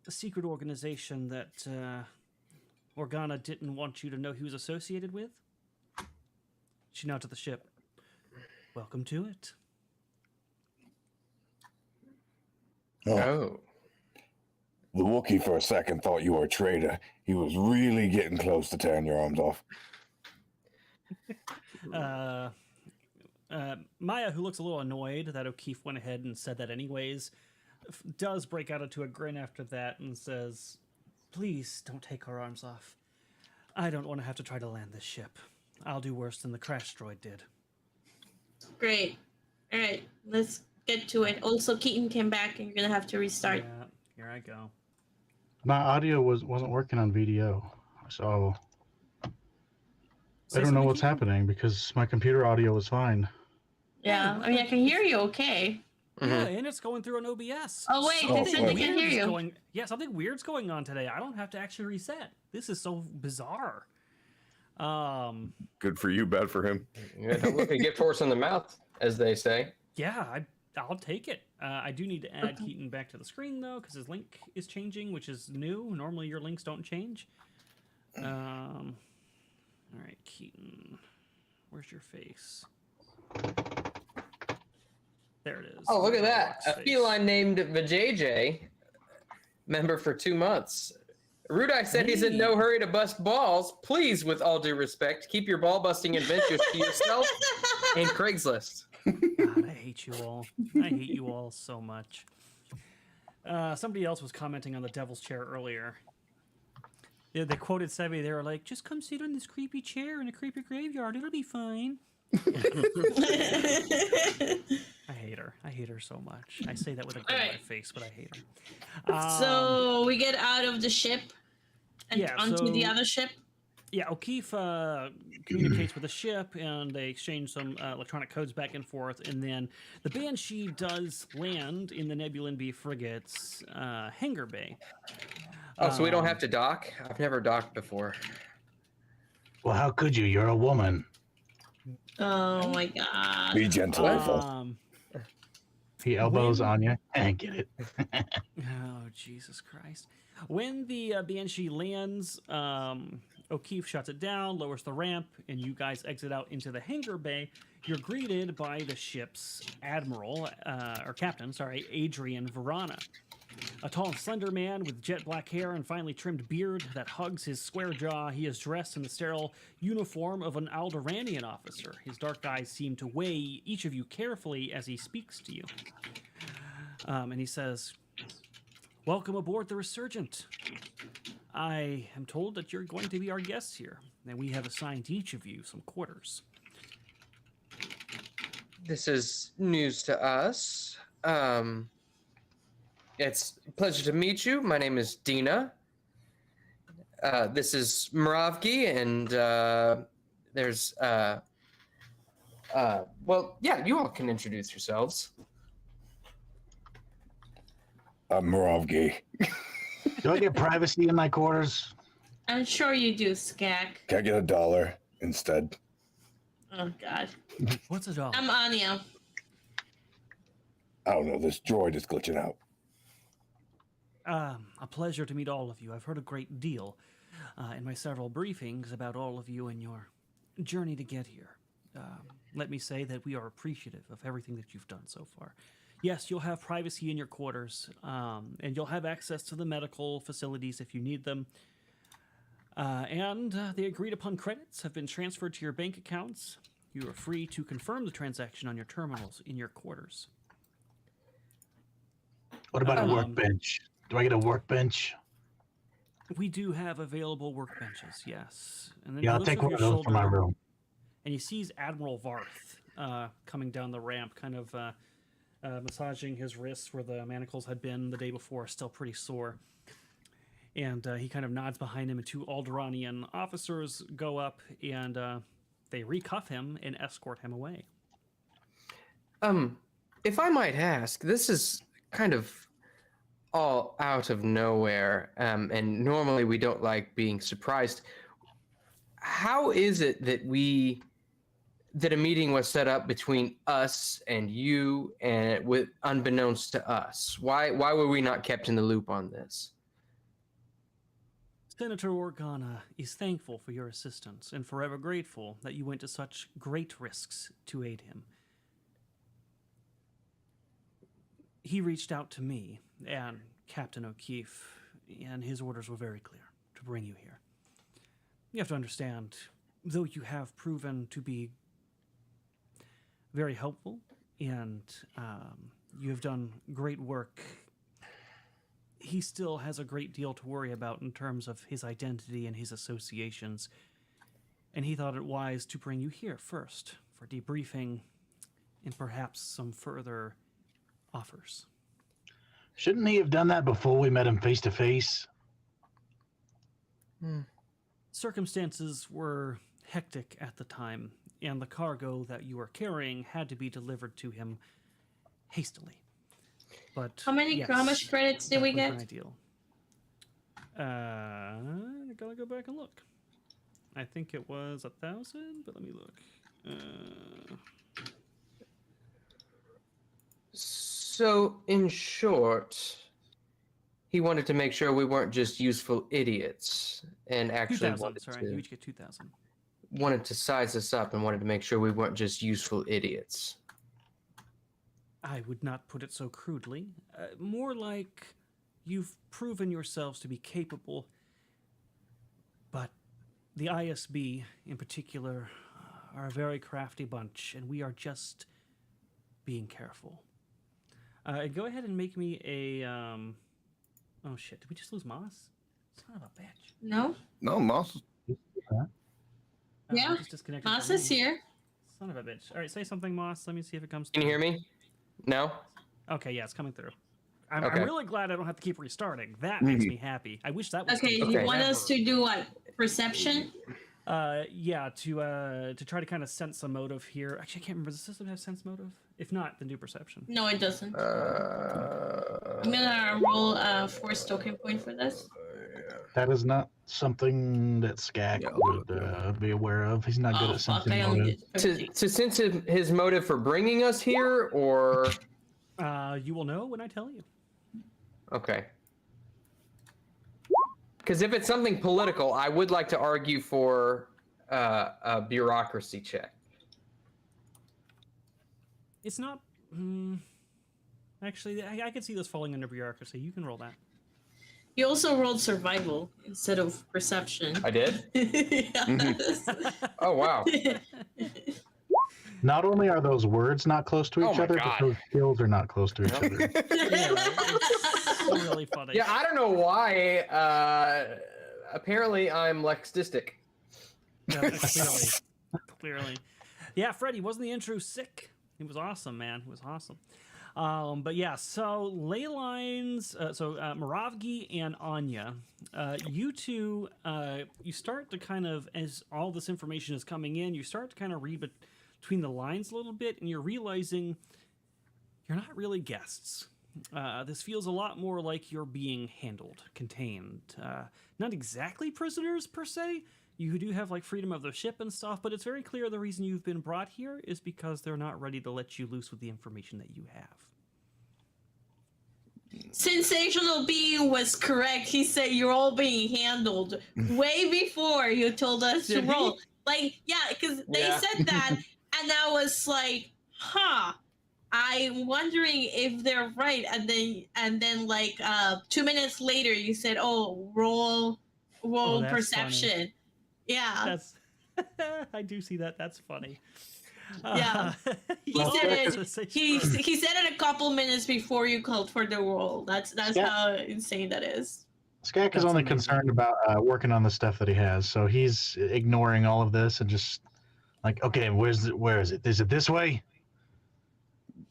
secret organization that Organa didn't want you to know he was associated with?" She nods at the ship. "Welcome to it." Oh. The Wookiee for a second thought you were a traitor. He was really getting close to tearing your arms off. Maya, who looks a little annoyed that O'Keefe went ahead and said that anyways, does break out into a grin after that and says, "Please don't take our arms off. I don't want to have to try to land this ship. I'll do worse than the crash droid did." Great. All right, let's get to it. Also, Keaton came back, and you're gonna have to restart. Yeah, here I go. my audio wasn't working on VDO, so Say I don't know something, what's Keaton? happening because my computer audio was fine. Yeah, I mean, I can hear you okay. Yeah, and it's going through an OBS. Oh, wait, they said they can hear you. Something weird's going on today. I don't have to actually reset. This is so bizarre. Good for you, bad for him. Yeah, don't look a gift horse in the mouth, as they say. Yeah, I'll take it. I do need to add Keaton back to the screen, though, because his link is changing, which is new. Normally, your links don't change. All right, Keaton. Where's your face? There it is. Oh, look at that. Velrock's A feline named Vajayjay, member for 2 months. Erudi said he's in no hurry to bust balls. Please, with all due respect, keep your ball-busting adventures to yourself and Craigslist. God, I hate you all. I hate you all so much. Somebody else was commenting on the Devil's Chair earlier. Yeah, they quoted Sevvy. They were like, just come sit on this creepy chair in a creepy graveyard. It'll be fine. I hate her. I hate her so much. I say that with a grin on my face, but I hate her. So we get out of the ship and onto the other ship. Yeah, O'Keefe communicates with the ship, and they exchange some electronic codes back and forth, and then the Banshee does land in the Nebulan B frigate's hangar bay. Oh, so we don't have to dock? I've never docked before. Well, how could you? You're a woman. Oh my god. Be gentle, Ethel. He elbows on you and get it. Oh, Jesus Christ. When the Banshee lands, O'Keefe shuts it down, lowers the ramp, and you guys exit out into the hangar bay. You're greeted by the ship's captain, Adrian Verana. A tall and slender man with jet black hair and finely trimmed beard that hugs his square jaw. He is dressed in the sterile uniform of an Alderaanian officer. His dark eyes seem to weigh each of you carefully as he speaks to you. And he says, "Welcome aboard the Resurgence. I am told that you're going to be our guests here, and we have assigned each of you some quarters." This is news to us. It's a pleasure to meet you. My name is Dina. This is Moravgi, and there's you all can introduce yourselves. I'm Moravgi. Do I get privacy in my quarters? I'm sure you do, Skak. Can I get $1 instead? Oh god. What's it all? I'm Anya. I don't know. This droid is glitching out. A pleasure to meet all of you. I've heard a great deal in my several briefings about all of you and your journey to get here. Let me say that we are appreciative of everything that you've done so far. Yes, you'll have privacy in your quarters, and you'll have access to the medical facilities if you need them. And the agreed upon credits have been transferred to your bank accounts. You are free to confirm the transaction on your terminals in your quarters. What about a workbench? Do I get a workbench? We do have available workbenches, yes. And then Yeah, I'll take one of those for my room. And he sees Admiral Varth coming down the ramp, kind of massaging his wrists where the manacles had been the day before, still pretty sore. And he kind of nods behind him, and 2 Alderaanian officers go up, and they recuff him and escort him away. If I might ask, this is kind of all out of nowhere, and normally we don't like being surprised. How is it that a meeting was set up between us and you, and with unbeknownst to us? Why were we not kept in the loop on this? Senator Organa is thankful for your assistance and forever grateful that you went to such great risks to aid him. He reached out to me and Captain O'Keefe, and his orders were very clear, to bring you here. You have to understand, though you have proven to be very helpful and you have done great work, he still has a great deal to worry about in terms of his identity and his associations, and he thought it wise to bring you here first for debriefing and perhaps some further offers. Shouldn't he have done that before we met him face to face? Circumstances were hectic at the time, and the cargo that you were carrying had to be delivered to him hastily. But How much credits did we definitely get? an ideal. Gotta go back and look. I think it was 1,000, but let me look. So, in short, he wanted to make sure we weren't just useful idiots, and actually 2,000. Sorry, you each get 2,000. wanted to size us up and wanted to make sure we weren't just useful idiots. I would not put it so crudely. More like you've proven yourselves to be capable, but the ISB in particular are a very crafty bunch, and we are just being careful. Go ahead and make me a. Oh shit! Did we just lose Moss? Son of a bitch. No. No, Moss. Yeah, just disconnected Moss from is me. here. Son of a bitch. All right, say something, Moss. Let me see if it comes Can through. you hear me? No? Okay, yeah, it's coming through. I'm Okay. really glad I don't have to keep restarting. That makes me happy. I wish that was. Okay, gonna you be want us forever. to do what? Perception? Yeah, to try to kind of sense a motive here. Actually, I can't remember. Does the system have sense motive? If not, then do perception. No, it doesn't. I'm gonna roll a force token point for this. That is not something that Skak would be aware of. He's not good Oh at fuck! sensing I only motive. did To 50. sense his motive for bringing us here, or... You will know when I tell you. Okay. Because if it's something political, I would like to argue for a bureaucracy check. It's not. Actually, I could see this falling under bureaucracy. You can roll that. You also rolled survival instead of perception. I did? Yes. Oh, wow. Not only are those words not close to Oh each my other, God. but those skills are not close to each other. Yeah, it's really funny. Yeah, I don't know why. Apparently, I'm lexistic. Yeah, clearly. Yeah, Freddy, wasn't the intro sick? It was awesome, man. It was awesome. But yeah, so Laylines, Moravgi and Anya, you two, you start to kind of, as all this information is coming in, you start to kind of read between the lines a little bit, and you're realizing you're not really guests. This feels a lot more like you're being handled, contained. Not exactly prisoners per se. You do have like freedom of the ship and stuff, but it's very clear the reason you've been brought here is because they're not ready to let you loose with the information that you have. Sensational Being was correct. He said you're all being handled way before you told us to Did he? roll. Like, yeah, because they Yeah. said that, and I was like, huh. I'm wondering if they're right, and then like 2 minutes later you said, "Oh, roll that's perception." funny. Yeah, That's I do see that. That's funny. Yeah. he said he said it a couple minutes before you called for the roll. That's Yeah. how insane that is. Skak That's is only amazing. concerned about working on the stuff that he has, so he's ignoring all of this and just like, okay, where is it? Is it this way?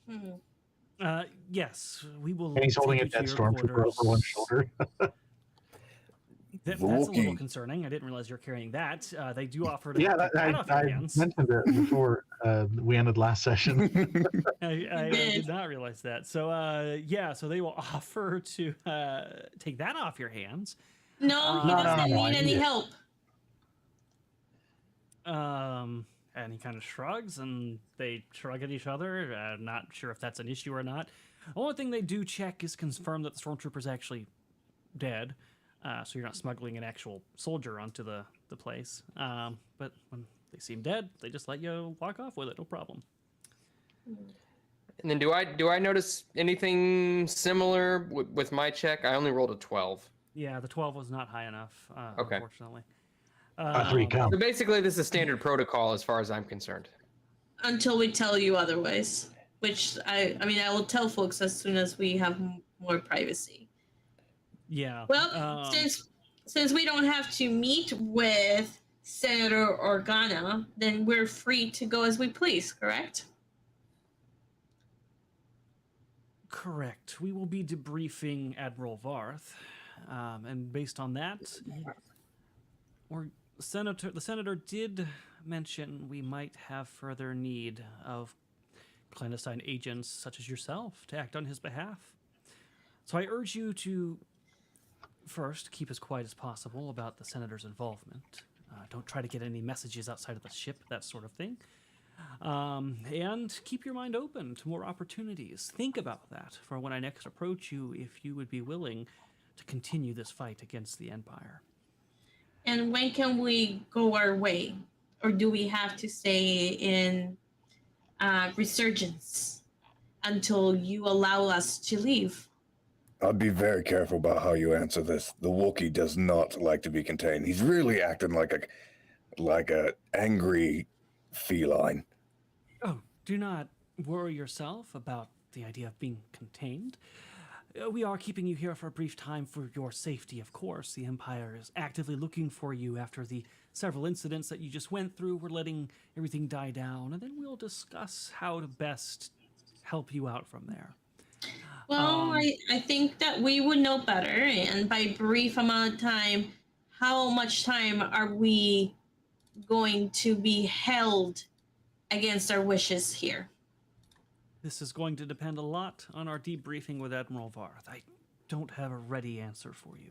Hmm. Yes, we will. And he's holding a take you dead to your stormtrooper over one quarters. shoulder. That's a little Wookiee. concerning. I didn't realize you're carrying that. They do offer to Yeah, take that off your I hands. mentioned it before we ended last session. I did. did not realize that. So yeah, so they will offer to take that off your hands. No, he No, doesn't no, I need any need it. help. And he kind of shrugs, and they shrug at each other. Not sure if that's an issue or not. The only thing they do check is confirm that the stormtrooper's actually dead, so you're not smuggling an actual soldier onto the place. But when they seem dead, they just let you walk off with it, no problem. And then do I notice anything similar with my check? I only rolled a 12. Yeah, the 12 was not high enough, Okay. unfortunately. A 3 count. So basically, this is standard protocol as far as I'm concerned. Until we tell you otherwise, which I mean I will tell folks as soon as we have more privacy. Yeah. Well, since we don't have to meet with Senator Organa, then we're free to go as we please, correct? Correct. We will be debriefing Admiral Varth, and based on that, the senator did mention we might have further need of clandestine agents such as yourself to act on his behalf. So I urge you to first keep as quiet as possible about the senator's involvement. Don't try to get any messages outside of the ship, that sort of thing. And keep your mind open to more opportunities. Think about that for when I next approach you, if you would be willing to continue this fight against the Empire. And when can we go our way? Or do we have to stay in Resurgence until you allow us to leave? I'd be very careful about how you answer this. The Wookiee does not like to be contained. He's really acting like a angry feline. Oh, do not worry yourself about the idea of being contained. We are keeping you here for a brief time for your safety, of course. The Empire is actively looking for you after the several incidents that you just went through. We're letting everything die down, and then we'll discuss how to best help you out from there. Well, I think that we would know better, and by brief amount of time, how much time are we going to be held against our wishes here? This is going to depend a lot on our debriefing with Admiral Varth. I don't have a ready answer for you.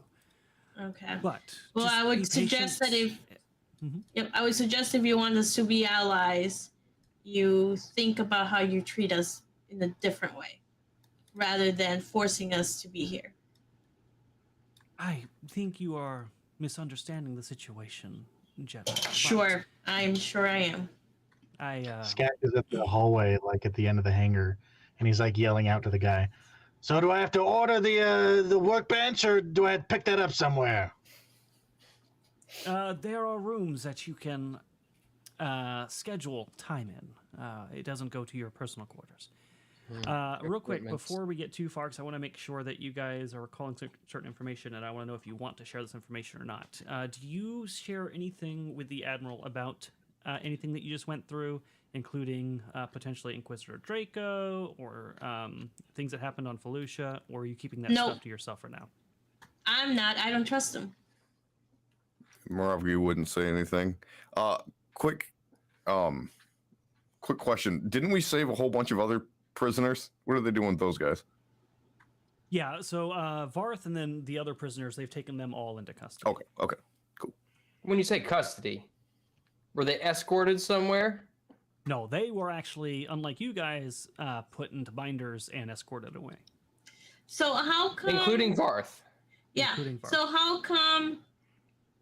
Okay. But Well, just I be would suggest that patient. I would suggest if you want us to be allies, you think about how you treat us in a different way, rather than forcing us to be here. I think you are misunderstanding the situation, Jedi. but Sure, I'm sure I am. Skak is at the hallway, like at the end of the hangar, and he's like yelling out to the guy. So do I have to order the workbench, or do I have to pick that up somewhere? There are rooms that you can schedule time in. It doesn't go to your personal quarters. Real quick, Equipments. before we get too far, because I want to make sure that you guys are recalling certain information, and I want to know if you want to share this information or not. Do you share anything with the Admiral about anything that you just went through, including potentially Inquisitor Draco, or things that happened on Felucia, or are you keeping that No. stuff to yourself for now? I'm not. I don't trust him. Morav, wouldn't say anything. Quick question. Didn't we save a whole bunch of other prisoners? What are they doing with those guys? Yeah, so Varth and then the other prisoners, they've taken them all into custody. Okay. When you say custody, were they escorted somewhere? No, they were actually, unlike you guys, put into binders and escorted away. So how come? Including Varth. Yeah. including Varth. So how come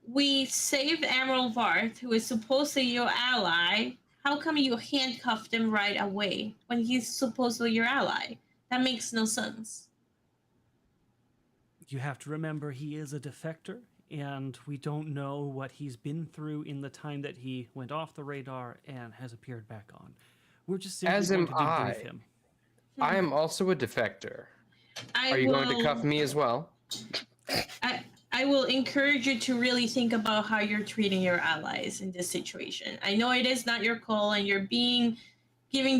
we saved Admiral Varth, who is supposedly your ally? How come you handcuffed him right away when he's supposedly your ally? That makes no sense. You have to remember he is a defector, and we don't know what he's been through in the time that he went off the radar and has appeared back on. We're just simply As going am to debrief I. him. I am also a defector. I Are you will, going to cuff me as well? I will encourage you to really think about how you're treating your allies in this situation. I know it is not your call and you're giving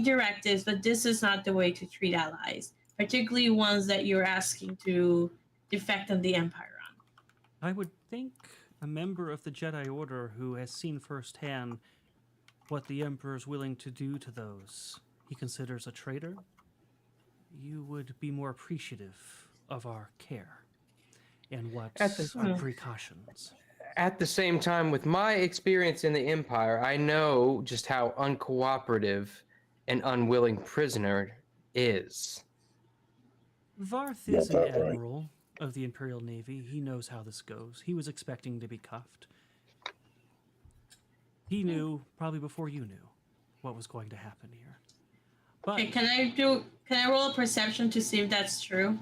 directives, but this is not the way to treat allies, particularly ones that you're asking to defect on the Empire on. I would think a member of the Jedi Order who has seen firsthand what the Emperor is willing to do to those he considers a traitor, you would be more appreciative of our care and what our precautions. At the same time, with my experience in the Empire, I know just how uncooperative an unwilling prisoner is. Varth Got is an that right. admiral of the Imperial Navy. He knows how this goes. He was expecting to be cuffed. He knew, probably before you knew, what was going to happen here. But Okay, can I roll a perception to see if that's true?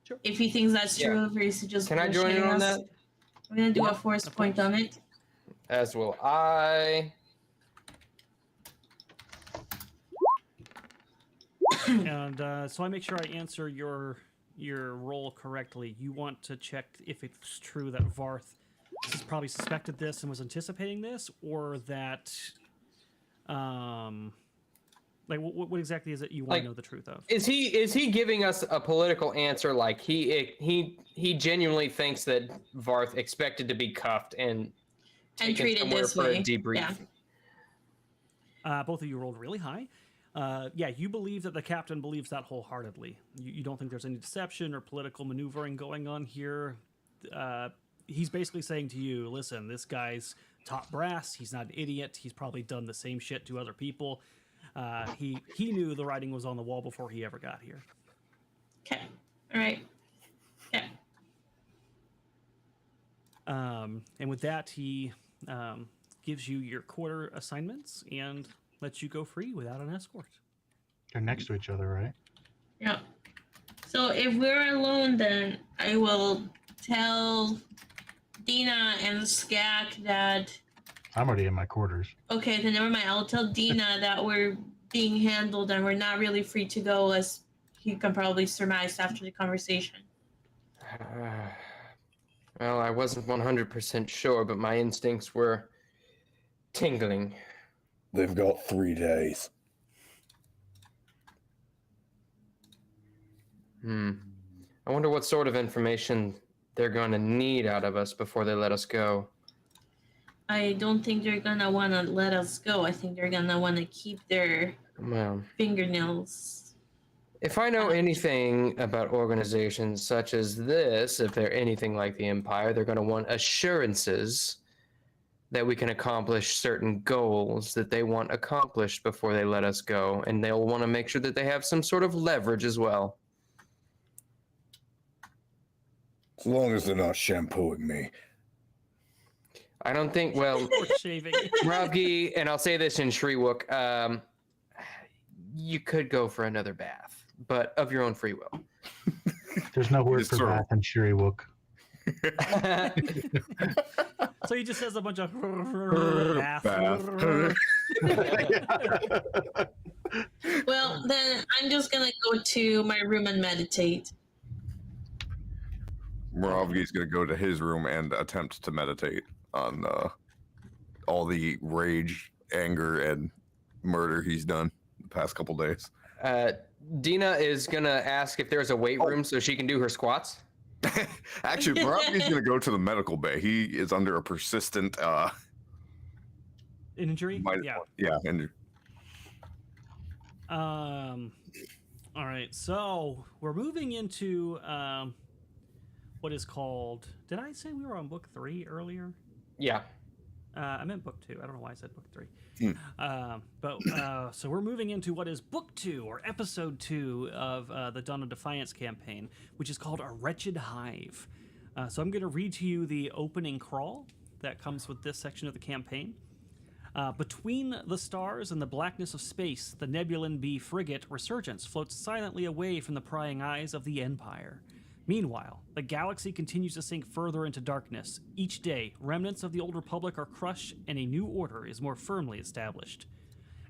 Sure. If he thinks that's Yeah. true, if he's just Can I join in bullshitting on us. that? I'm gonna do a force point on it. As will I. and so I make sure I answer your role correctly. You want to check if it's true that Varth has probably suspected this and was anticipating this, or that like what exactly is it you want Like, to know the truth of? Is he giving us a political answer? Like he genuinely thinks that Varth expected to be cuffed and taken treated somewhere this for way. a debrief. Yeah. Both of you rolled really high. Yeah, you believe that the captain believes that wholeheartedly. You don't think there's any deception or political maneuvering going on here. He's basically saying to you, listen, this guy's top brass. He's not an idiot. He's probably done the same shit to other people. He knew the writing was on the wall before he ever got here. Okay. All right. Okay. And with that, he gives you your quarter assignments and lets you go free without an escort. They're next to each other, right? Yeah. So if we're alone, then I will tell Dina and Skak that. I'm already in my quarters. Okay, then never mind. I'll tell Dina that we're being handled and we're not really free to go, as he can probably surmise after the conversation. Well, I wasn't 100% sure, but my instincts were tingling. They've got 3 days. I wonder what sort of information they're going to need out of us before they let us go. I don't think they're gonna want to let us go. I think they're gonna want to keep their Well, fingernails. if I know anything about organizations such as this, if they're anything like the Empire, they're going to want assurances that we can accomplish certain goals that they want accomplished before they let us go. And they'll want to make sure that they have some sort of leverage as well. As long as they're not shampooing me. I don't think, well, Or shaving. Ravgi, and I'll say this in Shriwook, you could go for another bath, but of your own free will. There's no word Yes, for sir. bath in Shuriwook. So he just says a bunch of math. Well, then I'm just gonna go to my room and meditate. Moravgi's going to go to his room and attempt to meditate on all the rage, anger, and murder he's done the past couple days. Dina is going to ask if there's a weight room so she can do her squats. Actually, Moravgi's going to go to the medical bay. He is under a persistent Injury? yeah, injury. All right, so we're moving into what is called. Did I say we were on book 3 earlier? Yeah. I meant book 2. I don't know why I said book 3. So we're moving into what is book 2 or episode 2 of the Dawn of Defiance campaign, which is called A Wretched Hive. So I'm going to read to you the opening crawl that comes with this section of the campaign. Between the stars and the blackness of space, the Nebulan B frigate Resurgence floats silently away from the prying eyes of the Empire. Meanwhile, the galaxy continues to sink further into darkness. Each day, remnants of the Old Republic are crushed and a new order is more firmly established.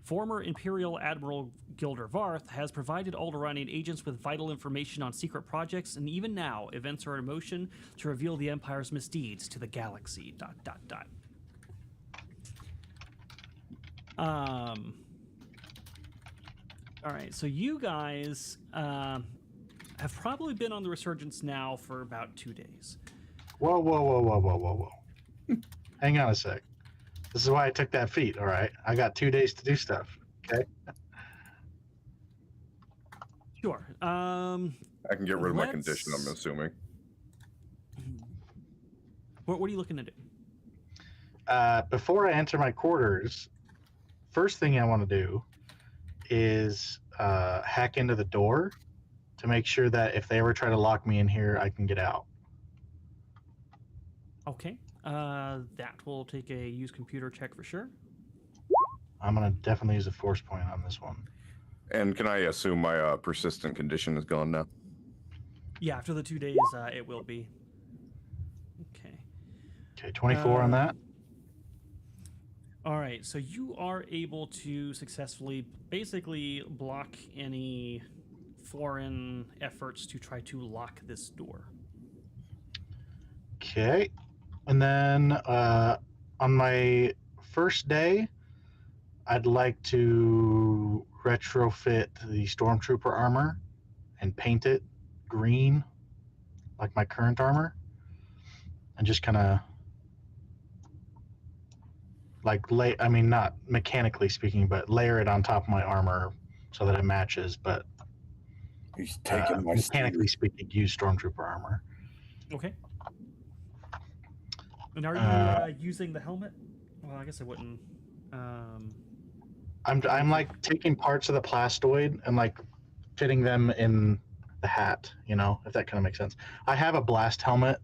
Former Imperial Admiral Gilder Varth has provided Alderaanian agents with vital information on secret projects, and even now, events are in motion to reveal the Empire's misdeeds to the galaxy. ... All right, so you guys have probably been on the Resurgence now for about 2 days. Whoa. Hang on a sec. This is why I took that feat, all right? I got 2 days to do stuff, okay? Sure. I can get rid of my Let's- condition, I'm assuming. What are you looking to do? Before I enter my quarters, first thing I want to do is hack into the door to make sure that if they ever try to lock me in here, I can get out. Okay. That will take a use computer check for sure. I'm going to definitely use a force point on this one. And can I assume my persistent condition is gone now? Yeah, after the 2 days, it will be. Okay. Okay, 24 on that. All right, so you are able to successfully basically block any foreign efforts to try to lock this door. Okay. And then on my first day, I'd like to retrofit the Stormtrooper armor and paint it green like my current armor. And just kind of like not mechanically speaking, but layer it on top of my armor so that it matches. But He's taking my mechanically speaking, use stormtrooper armor. Okay. And are you using the helmet? Well, I guess I wouldn't. I'm like taking parts of the plastoid and like fitting them in the hat, you know, if that kind of makes sense. I have a blast helmet,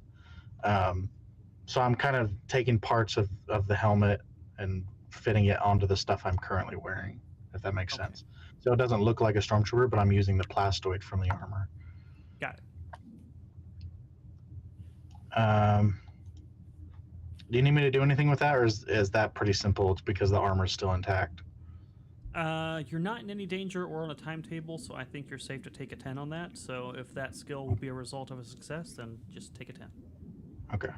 so I'm kind of taking parts of the helmet and fitting it onto the stuff I'm currently wearing, if that makes sense. So it doesn't look like a stormtrooper, but I'm using the plastoid from the armor. Got it. Do you need me to do anything with that, or is that pretty simple? It's because the armor is still intact. You're not in any danger or on a timetable, so I think you're safe to take a 10 on that. So if that skill will be a result of a success, then just take a 10. Okay.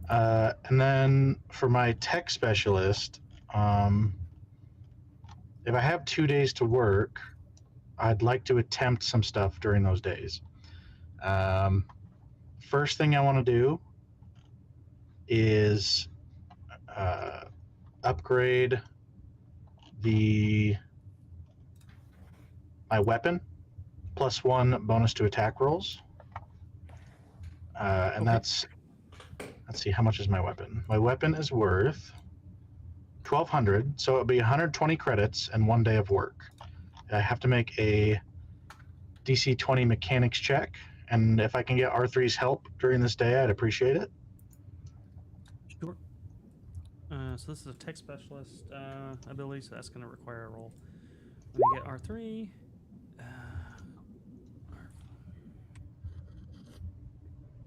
And then for my tech specialist, if I have 2 days to work, I'd like to attempt some stuff during those days. First thing I want to do is upgrade my weapon, +1 bonus to attack rolls. And that's, let's see, how much is my weapon? My weapon is worth 1,200, so it'll be 120 credits and 1 day of work. I have to make a DC 20 mechanics check, and if I can get R3's help during this day, I'd appreciate it. Sure. So this is a tech specialist ability, so that's going to require a roll. Let me get R3.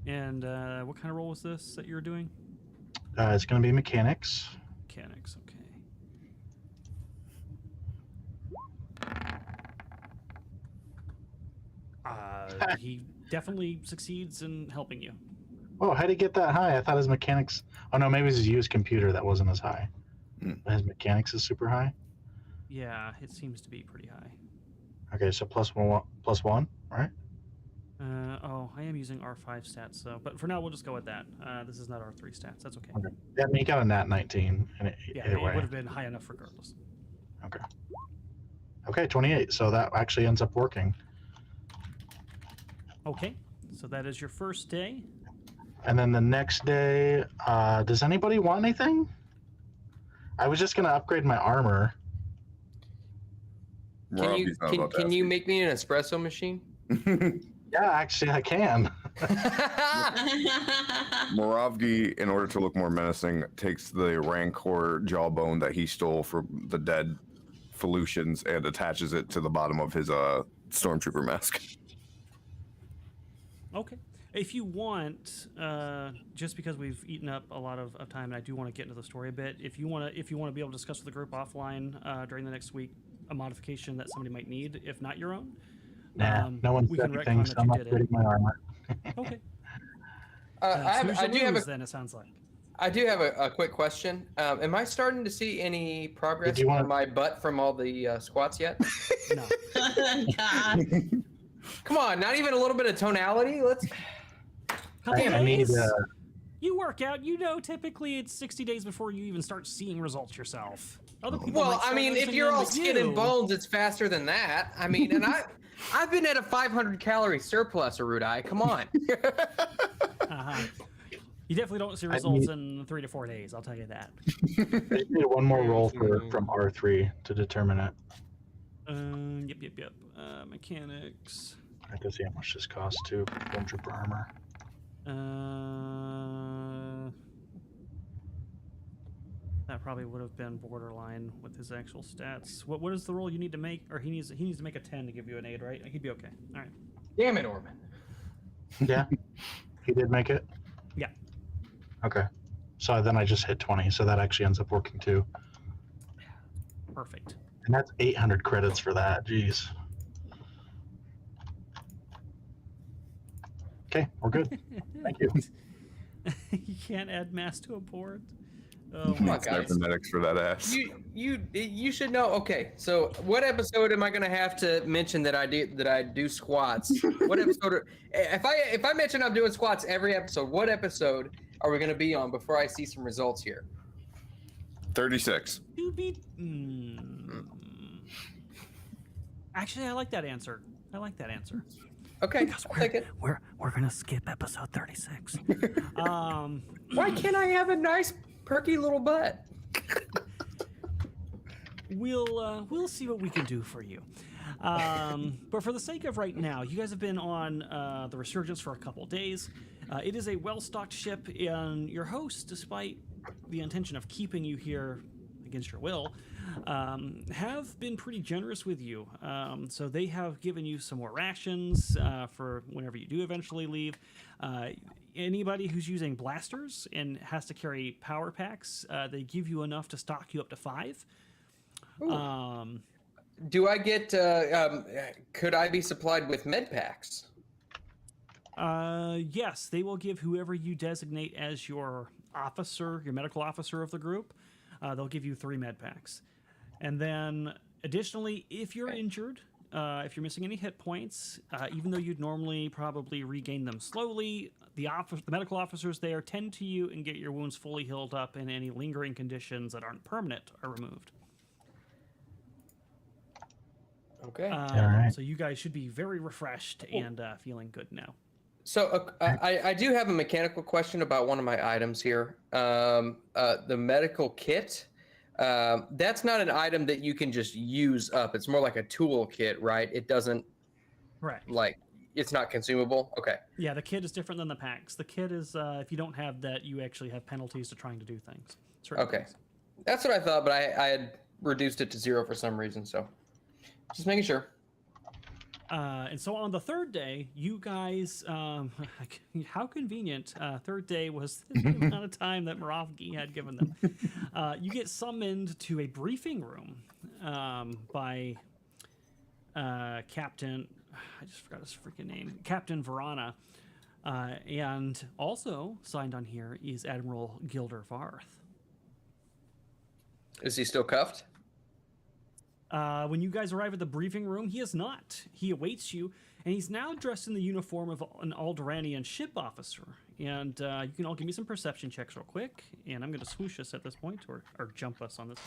And what kind of roll was this that you were doing? It's going to be mechanics. Mechanics, okay. He definitely succeeds in helping you. Oh, how'd he get that high? I thought his mechanics... Oh, no, maybe it was his used computer that wasn't as high. His mechanics is super high? Yeah, it seems to be pretty high. Okay, so +1, right? Oh, I am using R5 stats, so... But for now, we'll just go with that. This is not R3 stats. That's okay. Okay. Yeah, I mean, he got a nat 19. Yeah, either it way. would have been high enough regardless. Okay. Okay, 28. So that actually ends up working. Okay, so that is your first day. And then the next day, does anybody want anything? I was just going to upgrade my armor. Can you make me an espresso machine? Yeah, actually, I can. Moravgi, in order to look more menacing, takes the Rancor jawbone that he stole from the dead Felucians and attaches it to the bottom of his stormtrooper mask. Okay. If you want, just because we've eaten up a lot of time, and I do want to get into the story a bit, if you want to be able to discuss with the group offline during the next week a modification that somebody might need, if not your own. Nah, no one's said anything, so I'm upgrading my armor. Okay. I do have then it sounds like. I do have a quick question. Am I starting to see any progress on my butt from all the squats yet? No. God. Come on, not even a little bit of tonality? Let's. I need You work out, you know, typically it's 60 days before you even start seeing results yourself. Other people Well, might start I mean, if noticing you're them, all but skin you- and bones, it's faster than that. I mean, and I've been at a 500 calorie surplus, Erudi. Come on. Uh-huh. You definitely don't see results in 3 to 4 days, I'll tell you that. I just need one more roll from R3 to determine it. Yep. Mechanics. I have to see how much this costs too. Stormtrooper armor. That probably would have been borderline with his actual stats. What is the roll you need to make? Or he needs to make a 10 to give you an 8, right? He'd be okay. All right. Damn it, Orban. Yeah, he did make it. Yeah. Okay, so then I just hit 20, so that actually ends up working too. Perfect. And that's 800 credits for that. Jeez. Okay, we're good. Thank you. You can't add mass to a board. Oh Come my on, guys. Cybernetics for that ass. You should know. Okay, so what episode am I gonna have to mention that I do squats? What episode? If I mention I'm doing squats every episode, what episode are we gonna be on before I see some results here? 36. To be. Actually, I like that answer. Okay, Because I'll take it. we're gonna skip episode 36. Why can't I have a nice perky little butt? We'll see what we can do for you. But for the sake of right now, you guys have been on the Resurgence for a couple days. It is a well-stocked ship, and your hosts, despite the intention of keeping you here against your will, have been pretty generous with you. So they have given you some more rations for whenever you do eventually leave. Anybody who's using blasters and has to carry power packs, they give you enough to stock you up to 5. Do I get? Could I be supplied with med packs? Yes, they will give whoever you designate as your officer, your medical officer of the group. They'll give you 3 med packs. And then additionally, if you're injured, if you're missing any hit points, even though you'd normally probably regain them slowly, the medical officers there tend to you and get your wounds fully healed up, and any lingering conditions that aren't permanent are removed. Okay. right. So you guys should be very refreshed and feeling good now. So I do have a mechanical question about one of my items here. The medical kit. That's not an item that you can just use up. It's more like a tool kit, right? It doesn't Correct. it's not consumable. Okay. Yeah, the kit is different than the packs. The kit is if you don't have that, you actually have penalties to trying to do things. Certain Okay. things. That's what I thought, but I had reduced it to 0 for some reason. So just making sure. And so on the third day, you guys, how convenient. Third day was the amount of time that Moravgi had given them. You get summoned to a briefing room by Captain, I just forgot his freaking name, Captain Verana. And also signed on here is Admiral Gilder Varth. Is he still cuffed? When you guys arrive at the briefing room, he is not. He awaits you, and he's now dressed in the uniform of an Alderaanian ship officer. And you can all give me some perception checks real quick, and I'm going to swoosh us at this point, or jump us on this.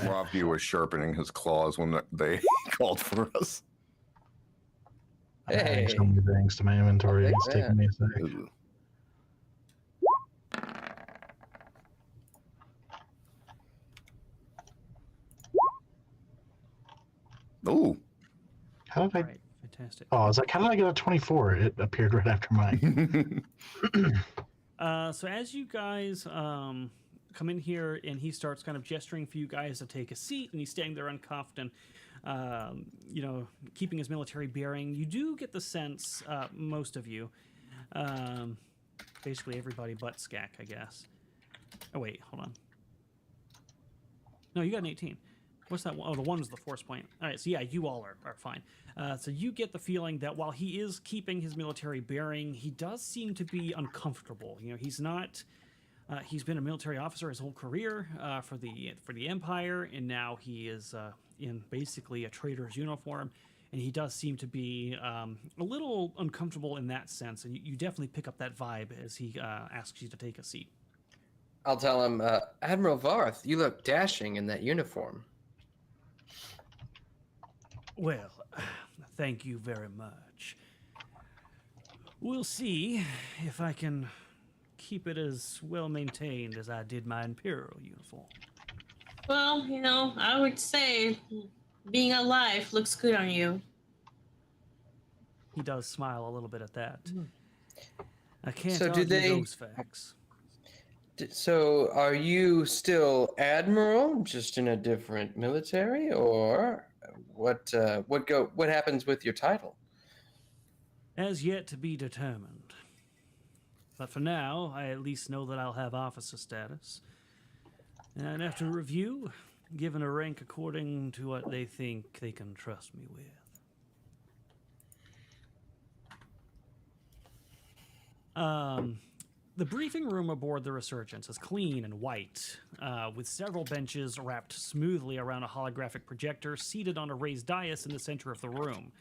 Robbie was sharpening his claws when they called for us. I'm adding so many things to my inventory. I'll take It's taking me a sec. Ooh. Ooh. How did I? All right, fantastic. Oh, I was like, how did I get a 24? It appeared right after mine. So as you guys come in here, and he starts kind of gesturing for you guys to take a seat, and he's standing there uncuffed and keeping his military bearing, you do get the sense, most of you, basically everybody but Skak, I guess. Oh wait, hold on. No, you got an 18. What's that one? Oh, the one was the force point. All right, so yeah, you all are fine. So you get the feeling that while he is keeping his military bearing, he does seem to be uncomfortable. You know, he's not. He's been a military officer his whole career for the Empire, and now he is in basically a traitor's uniform, and he does seem to be a little uncomfortable in that sense. And you definitely pick up that vibe as he asks you to take a seat. I'll tell him, Admiral Varth, you look dashing in that uniform. Well, thank you very much. We'll see if I can keep it as well maintained as I did my Imperial uniform. Well, I would say being alive looks good on you. He does smile a little bit at that. I can't So argue do they- those facts. So are you still Admiral, just in a different military, or what happens with your title? As yet to be determined. But for now, I at least know that I'll have officer status. And after review, given a rank according to what they think they can trust me with. The briefing room aboard the Resurgence is clean and white, with several benches wrapped smoothly around a holographic projector seated on a raised dais in the center of the room.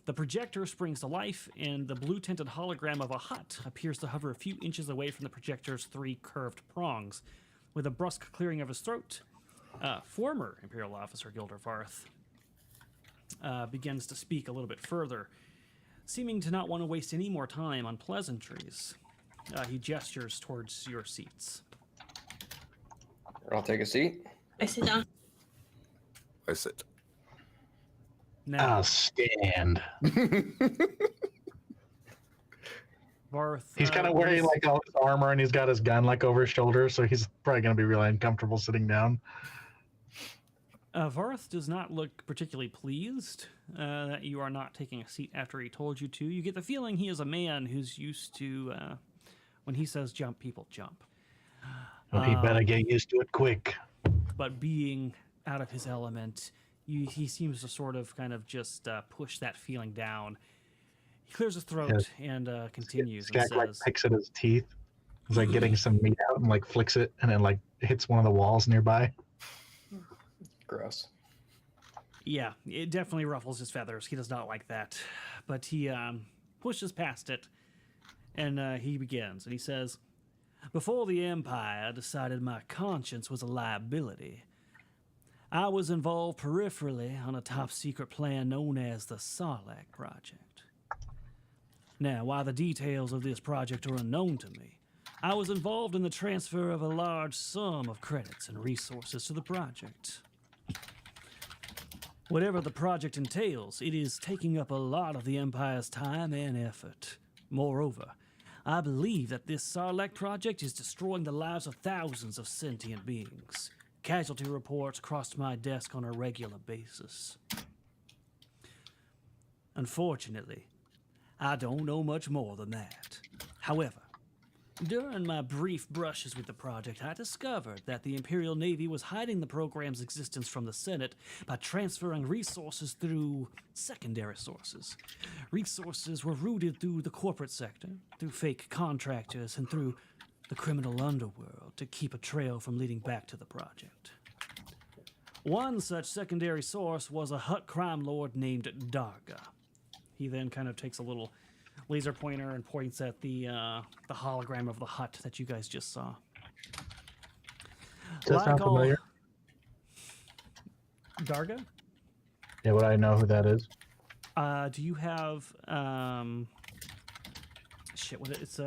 The projector springs to life, and the blue-tinted hologram of a hut appears to hover a few inches away from the projector's 3 curved prongs. With a brusque clearing of his throat, Former Imperial officer Gilder Varth begins to speak a little bit further, seeming to not want to waste any more time on pleasantries. He gestures towards your seats. I'll take a seat. I sit down. I sit. Now, I'll stand. Varth. He's kind of wearing like all his armor and he's got his gun like over his shoulder, so he's probably going to be really uncomfortable sitting down. Varth does not look particularly pleased that you are not taking a seat after he told you to. You get the feeling he is a man who's used to, when he says jump, people jump. Well, he better get used to it quick. But being out of his element, he seems to sort of kind of just push that feeling down. He clears his throat and continues and Skag like says, picks at his teeth. He's like getting some meat out and like flicks it and then like hits one of the walls nearby. Gross. yeah, it definitely ruffles his feathers. He does not like that. But he pushes past it and he begins. And he says, before the Empire decided my conscience was a liability, I was involved peripherally on a top-secret plan known as the Sarlacc Project. Now, while the details of this project are unknown to me, I was involved in the transfer of a large sum of credits and resources to the project. Whatever the project entails, it is taking up a lot of the Empire's time and effort. Moreover, I believe that this Sarlacc project is destroying the lives of thousands of sentient beings. Casualty reports crossed my desk on a regular basis. Unfortunately, I don't know much more than that. However, during my brief brushes with the project, I discovered that the Imperial Navy was hiding the program's existence from the Senate by transferring resources through secondary sources. Resources were routed through the corporate sector, through fake contractors, and through the criminal underworld to keep a trail from leading back to the project. One such secondary source was a Hutt crime lord named Darga. He then kind of takes a little laser pointer and points at the hologram of the Hutt that you guys just saw. Does that sound familiar? Darga? Yeah, would I know who that is? Do you have it's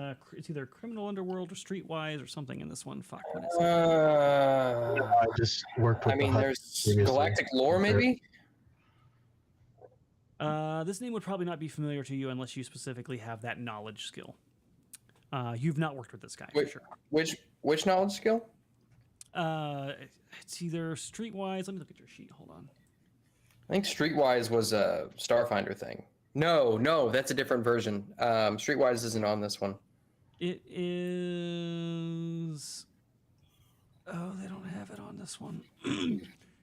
either criminal underworld or streetwise or something in this one. Fuck, what is it? I just worked with. I mean, there's galactic lore, maybe. This name would probably not be familiar to you unless you specifically have that knowledge skill. You've not worked with this guy for sure. Which knowledge skill? It's either streetwise. Let me look at your sheet. Hold on. I think Streetwise was a Starfinder thing. No, that's a different version. Streetwise isn't on this one. It is. Oh, they don't have it on this one.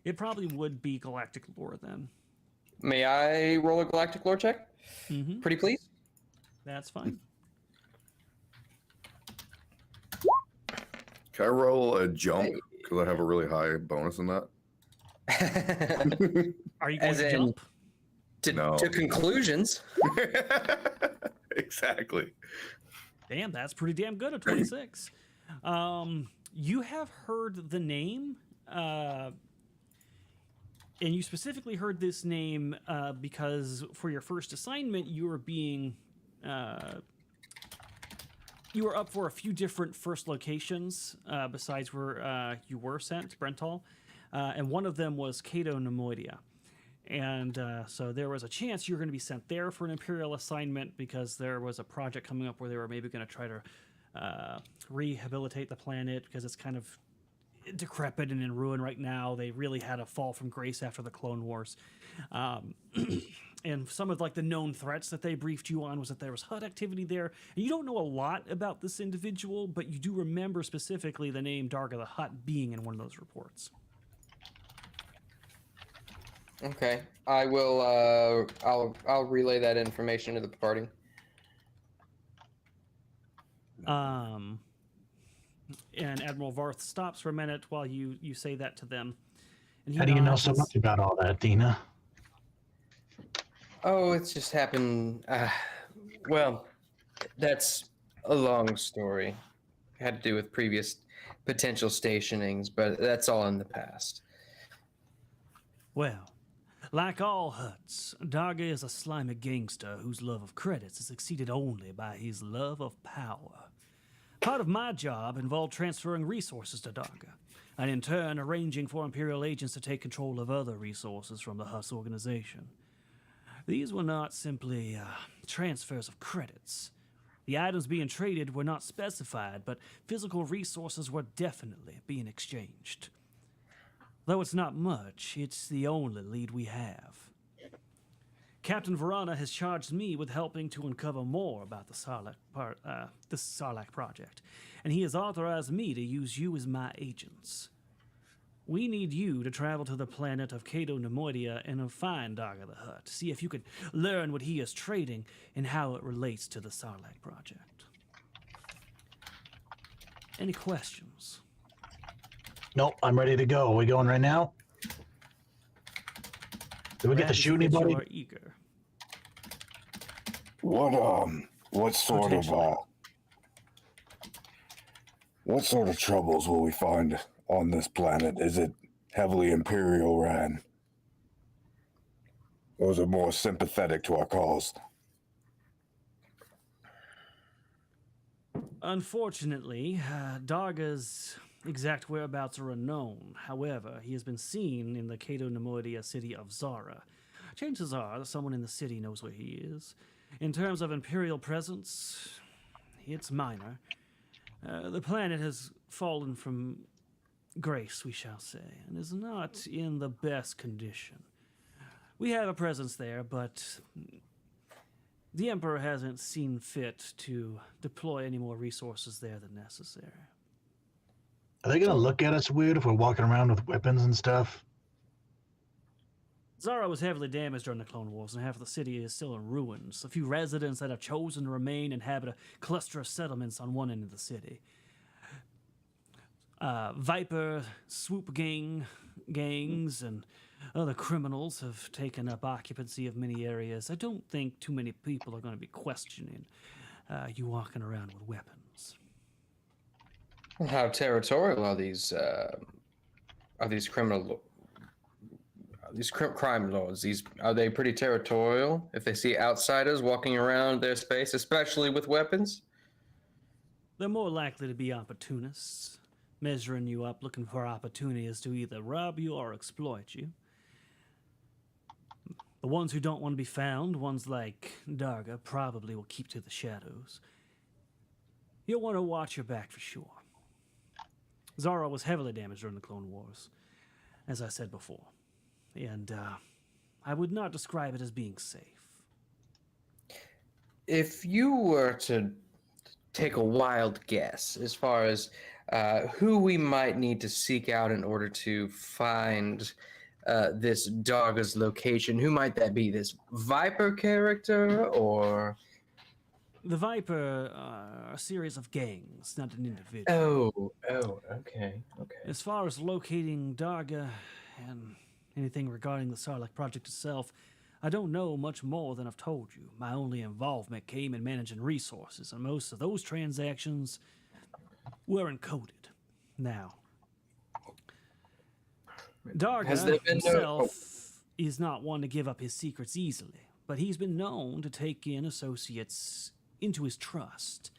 It probably would be galactic lore then. May I roll a galactic lore check? Mm-hmm. Pretty please? That's fine. Can I roll a jump? Because I have a really high bonus in that. Are you going to jump? To conclusions. Exactly. Damn, that's pretty damn good at 26. You have heard the name, and you specifically heard this name because for your first assignment, you were being... you were up for a few different first locations besides where you were sent, Brental, and one of them was Cato Nemoidia. And so there was a chance you were going to be sent there for an Imperial assignment because there was a project coming up where they were maybe going to try to rehabilitate the planet because it's kind of decrepit and in ruin right now. They really had a fall from grace after the Clone Wars. And some of like the known threats that they briefed you on was that there was Hutt activity there. And you don't know a lot about this individual, but you do remember specifically the name Darga the Hutt being in one of those reports. Okay, I will. I'll relay that information to the party. And Admiral Varth stops for a minute while you say that to them. And How do you know so much about all that, Dina? Oh, it's just happened. Well, that's a long story. It had to do with previous potential stationings, but that's all in the past. Well, like all Hutts, Darga is a slimy gangster whose love of credits is exceeded only by his love of power. Part of my job involved transferring resources to Darga, and in turn arranging for Imperial agents to take control of other resources from the Huss organization. These were not simply transfers of credits. The items being traded were not specified, but physical resources were definitely being exchanged. Though it's not much, it's the only lead we have. Captain Verana has charged me with helping to uncover more about the Sarlacc project, and he has authorized me to use you as my agents. We need you to travel to the planet of Cato Nemoidia and find Darga the Hutt, see if you can learn what he is trading and how it relates to the Sarlacc project. Any questions? Nope, I'm ready to go. Are we going right now? Did we get to shoot anybody? You are eager. What sort of troubles will we find on this planet? Is it heavily Imperial ran? Or is it more sympathetic to our cause? Unfortunately, Darga's exact whereabouts are unknown. However, he has been seen in the Cato Nemoidia city of Zara. Chances are that someone in the city knows where he is. In terms of Imperial presence, it's minor. The planet has fallen from grace, we shall say, and is not in the best condition. We have a presence there, but the Emperor hasn't seen fit to deploy any more resources there than necessary. Are they going to look at us weird if we're walking around with weapons and stuff? Zara was heavily damaged during the Clone Wars, and half of the city is still in ruins. A few residents that have chosen to remain inhabit a cluster of settlements on one end of the city. Viper, swoop gangs, and other criminals have taken up occupancy of many areas. I don't think too many people are going to be questioning you walking around with weapons. How territorial are these crime lords? Are they pretty territorial if they see outsiders walking around their space, especially with weapons? They're more likely to be opportunists, measuring you up, looking for opportunities to either rob you or exploit you. The ones who don't want to be found, ones like Darga, probably will keep to the shadows. You'll want to watch your back for sure. Zara was heavily damaged during the Clone Wars, as I said before, and I would not describe it as being safe. If you were to take a wild guess as far as who we might need to seek out in order to find this Darga's location, who might that be? This Viper character, or...? The Viper are a series of gangs, not an individual. Okay. As far as locating Darga and anything regarding the Sarlacc project itself, I don't know much more than I've told you. My only involvement came in managing resources, and most of those transactions were encoded. Now, Darga himself is not one to give up his secrets easily, but he's been known to take in associates into his trust.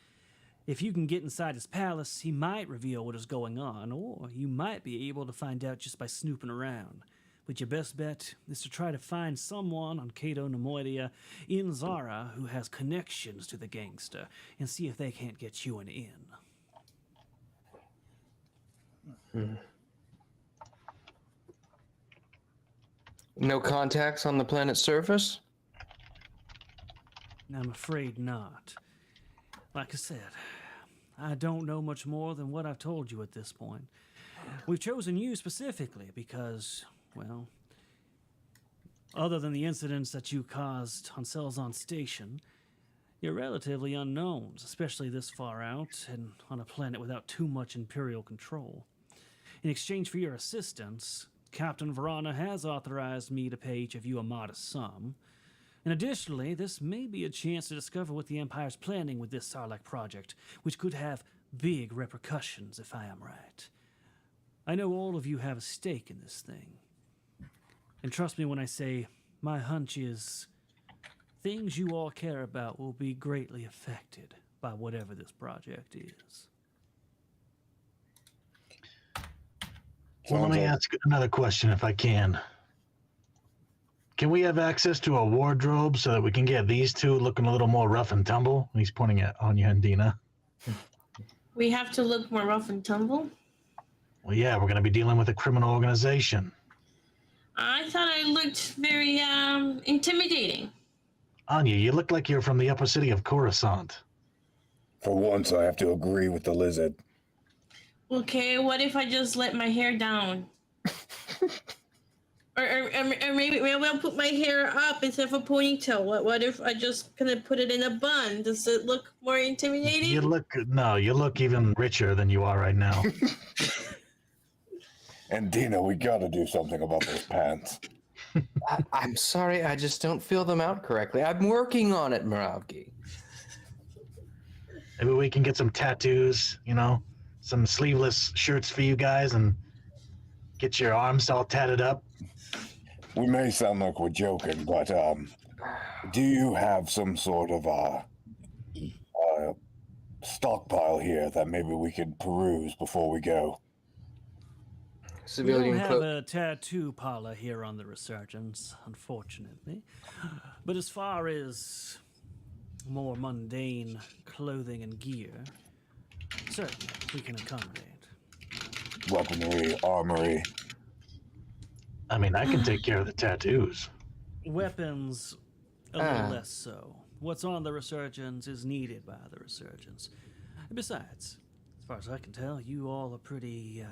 If you can get inside his palace, he might reveal what is going on, or you might be able to find out just by snooping around. But your best bet is to try to find someone on Cato Nemoidia in Zara who has connections to the gangster, and see if they can't get you an in. No contacts on the planet's surface? I'm afraid not. Like I said, I don't know much more than what I've told you at this point. We've chosen you specifically because, well, other than the incidents that you caused on Selzon Station, you're relatively unknowns, especially this far out and on a planet without too much Imperial control. In exchange for your assistance, Captain Verana has authorized me to pay each of you a modest sum. And additionally, this may be a chance to discover what the Empire's planning with this Sarlacc project, which could have big repercussions if I am right. I know all of you have a stake in this thing. And trust me when I say my hunch is things you all care about will be greatly affected by whatever this project is. Well, let me ask another question if I can. Can we have access to a wardrobe so that we can get these two looking a little more rough and tumble? He's pointing at Anya and Dina. We have to look more rough and tumble. Well, yeah, we're going to be dealing with a criminal organization. I thought I looked very intimidating. Anya, you look like you're from the upper city of Coruscant. For once, I have to agree with the lizard. Okay, what if I just let my hair down? or maybe I'll put my hair up instead of a ponytail. What if I just kind of put it in a bun? Does it look more intimidating? You look even richer than you are right now. And Dina, we gotta do something about those pants. I'm sorry, I just don't feel them out correctly. I'm working on it, Muravgi. Maybe we can get some tattoos, some sleeveless shirts for you guys and get your arms all tatted up. We may sound like we're joking, but do you have some sort of stockpile here that maybe we could peruse before we go? We don't have a tattoo parlor here on the Resurgence, unfortunately. But as far as more mundane clothing and gear, certainly we can accommodate. Weaponry, armory. I mean, I can take care of the tattoos. Weapons, a little less so. What's on the Resurgence is needed by the Resurgence. And besides, as far as I can tell, you all are pretty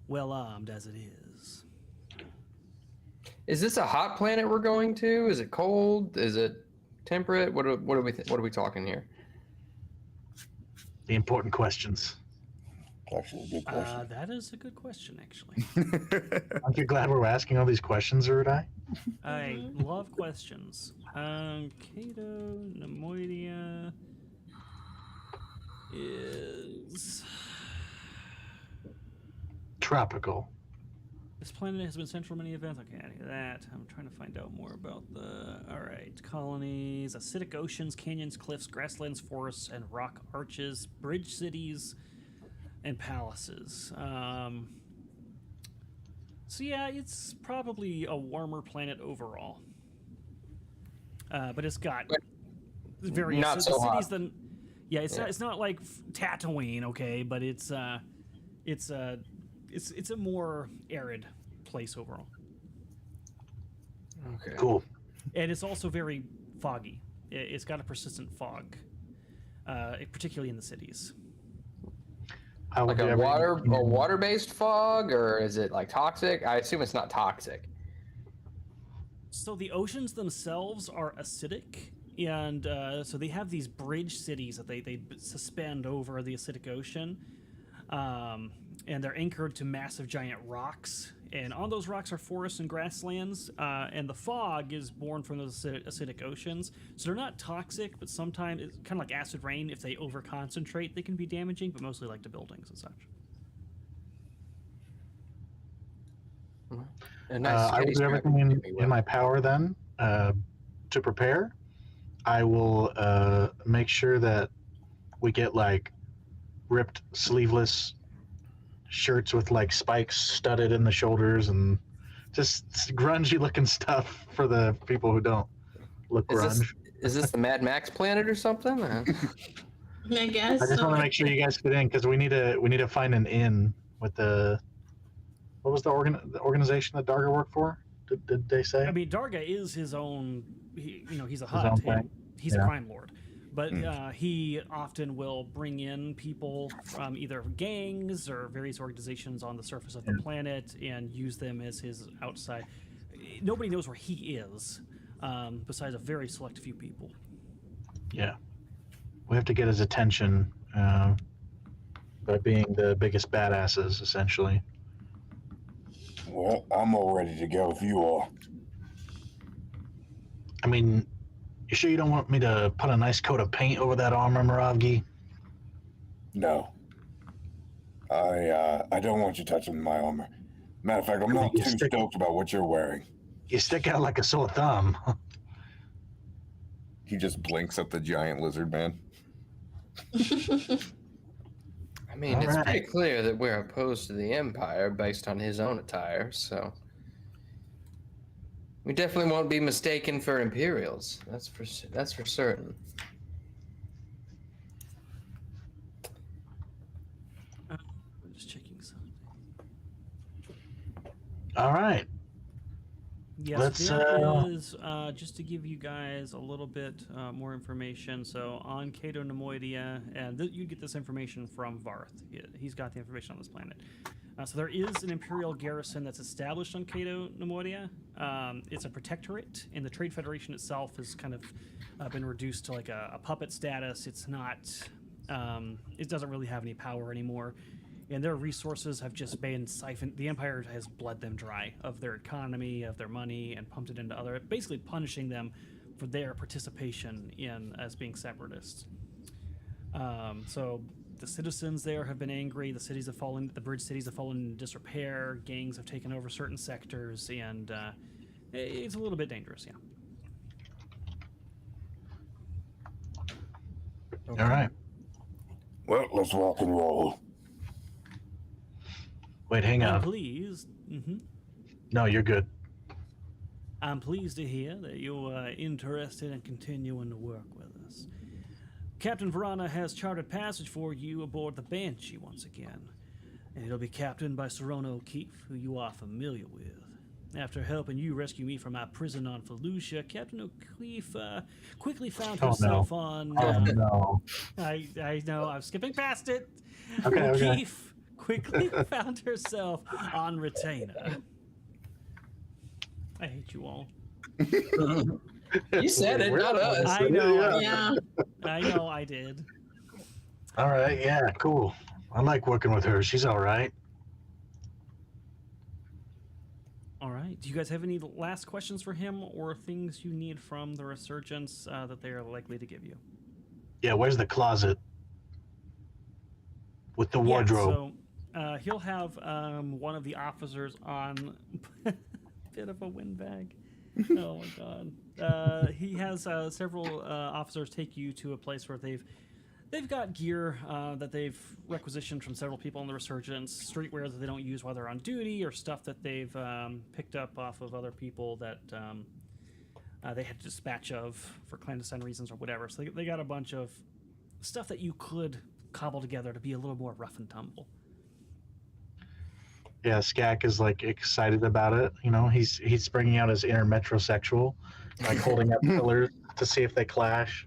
well armed as it is. Is this a hot planet we're going to? Is it cold? Is it temperate? What are we talking here? The important questions. Actually, a good question. That is a good question, actually. Aren't you glad we're asking all these questions, Erudi? I love questions. Cato Nemoidia is tropical. This planet has been central to many events. Okay, I hear that. I'm trying to find out more about the... Alright, colonies, acidic oceans, canyons, cliffs, grasslands, forests, and rock arches, bridge cities, and palaces. So yeah, it's probably a warmer planet overall. But it's got various... Not so hot. Yeah, it's not like Tatooine, okay, but it's a more arid place overall. Okay. Cool. And it's also very foggy. It's got a persistent fog, particularly in the cities. Like a water-based fog, or is it like toxic? I assume it's not toxic. So the oceans themselves are acidic, and so they have these bridge cities that they suspend over the acidic ocean. And they're anchored to massive giant rocks. And on those rocks are forests and grasslands. And the fog is born from those acidic oceans. So they're not toxic, but sometimes it's kind of like acid rain. If they over-concentrate, they can be damaging, but mostly like to buildings and such. I will do everything in my power then to prepare. I will make sure that we get like ripped sleeveless shirts with like spikes studded in the shoulders and just grungy looking stuff for the people who don't look grunge. Is this the Mad Max planet or something? I guess. I just want to make sure you guys fit in because we need to find an inn with the what was the organization that Darga worked for? Did they say? I mean, Darga is his own. He's a hut. He's a crime lord. But he often will bring in people from either gangs or various organizations on the surface of the planet and use them as his outside. Nobody knows where he is, besides a very select few people. Yeah. We have to get his attention by being the biggest badasses, essentially. Well, I'm all ready to go if you are. I mean... You sure you don't want me to put a nice coat of paint over that armor, Muravgi? No. I don't want you touching my armor. Matter of fact, I'm not You too stick- stoked about what you're wearing. You stick out like a sore thumb. He just blinks at the giant lizard man. I mean, All it's right. pretty clear that we're opposed to the Empire based on his own attire, so we definitely won't be mistaken for Imperials. That's for certain. I'm just checking something. All right. Yes, Let's, there is, just to give you guys a little bit more information. So on Cato Nemoidia, and you get this information from Varth. He's got the information on this planet. So there is an Imperial garrison that's established on Cato Nemoidia. It's a protectorate, and the Trade Federation itself has kind of been reduced to like a puppet status. It's not, it doesn't really have any power anymore. And their resources have just been siphoned. The Empire has bled them dry of their economy, of their money, and pumped it into other, basically punishing them for their participation in as being separatists. So the citizens there have been angry. The cities have fallen. The bridge cities have fallen into disrepair. Gangs have taken over certain sectors, and it's a little bit dangerous. Yeah. All right. Well, let's rock and roll. Wait, hang I'm on. pleased. No, you're good. I'm pleased to hear that you are interested in continuing to work with us. Captain Verana has charted passage for you aboard the Banshee once again, and it'll be captained by Serona O'Keefe, who you are familiar with. After helping you rescue me from my prison on Felucia, Captain O'Keefe quickly found Oh, no. herself on... Oh, no. I know, I'm skipping past it. Okay, okay. O'Keefe quickly found herself on Retainer. I hate you all. You said it, not us. I know. Yeah. I know I did. All right, yeah, cool. I like working with her. She's all right. All right. Do you guys have any last questions for him or things you need from the Resurgence that they are likely to give you? Yeah, where's the closet? With the wardrobe. Yeah, so he'll have one of the officers on bit of a windbag. Oh my god. He has several officers take you to a place where they've got gear that they've requisitioned from several people in the Resurgence, streetwear that they don't use while they're on duty, or stuff that they've picked up off of other people that they had dispatch of for clandestine reasons or whatever. So they got a bunch of stuff that you could cobble together to be a little more rough and tumble. Yeah, Skak is like excited about it. You know, he's bringing out his inner metrosexual, like holding up pillars to see if they clash.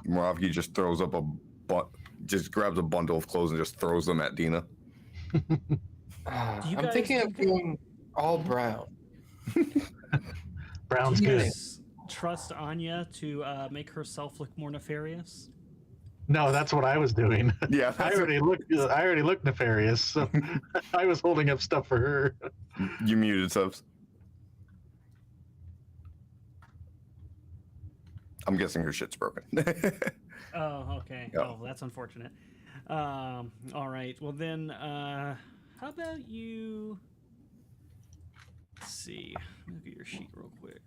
Moravki just throws up just grabs a bundle of clothes and just throws them at Dina. I'm thinking of going all brown. Brown's Do you good. guys trust Anya to make herself look more nefarious? No, that's what I was doing. Yeah, I already looked nefarious, so I was holding up stuff for her. you muted subs. I'm guessing her shit's broken. Oh, okay. Yeah. Oh, that's unfortunate. All right. Well, then, how about you... Let's see. Look at your sheet real quick.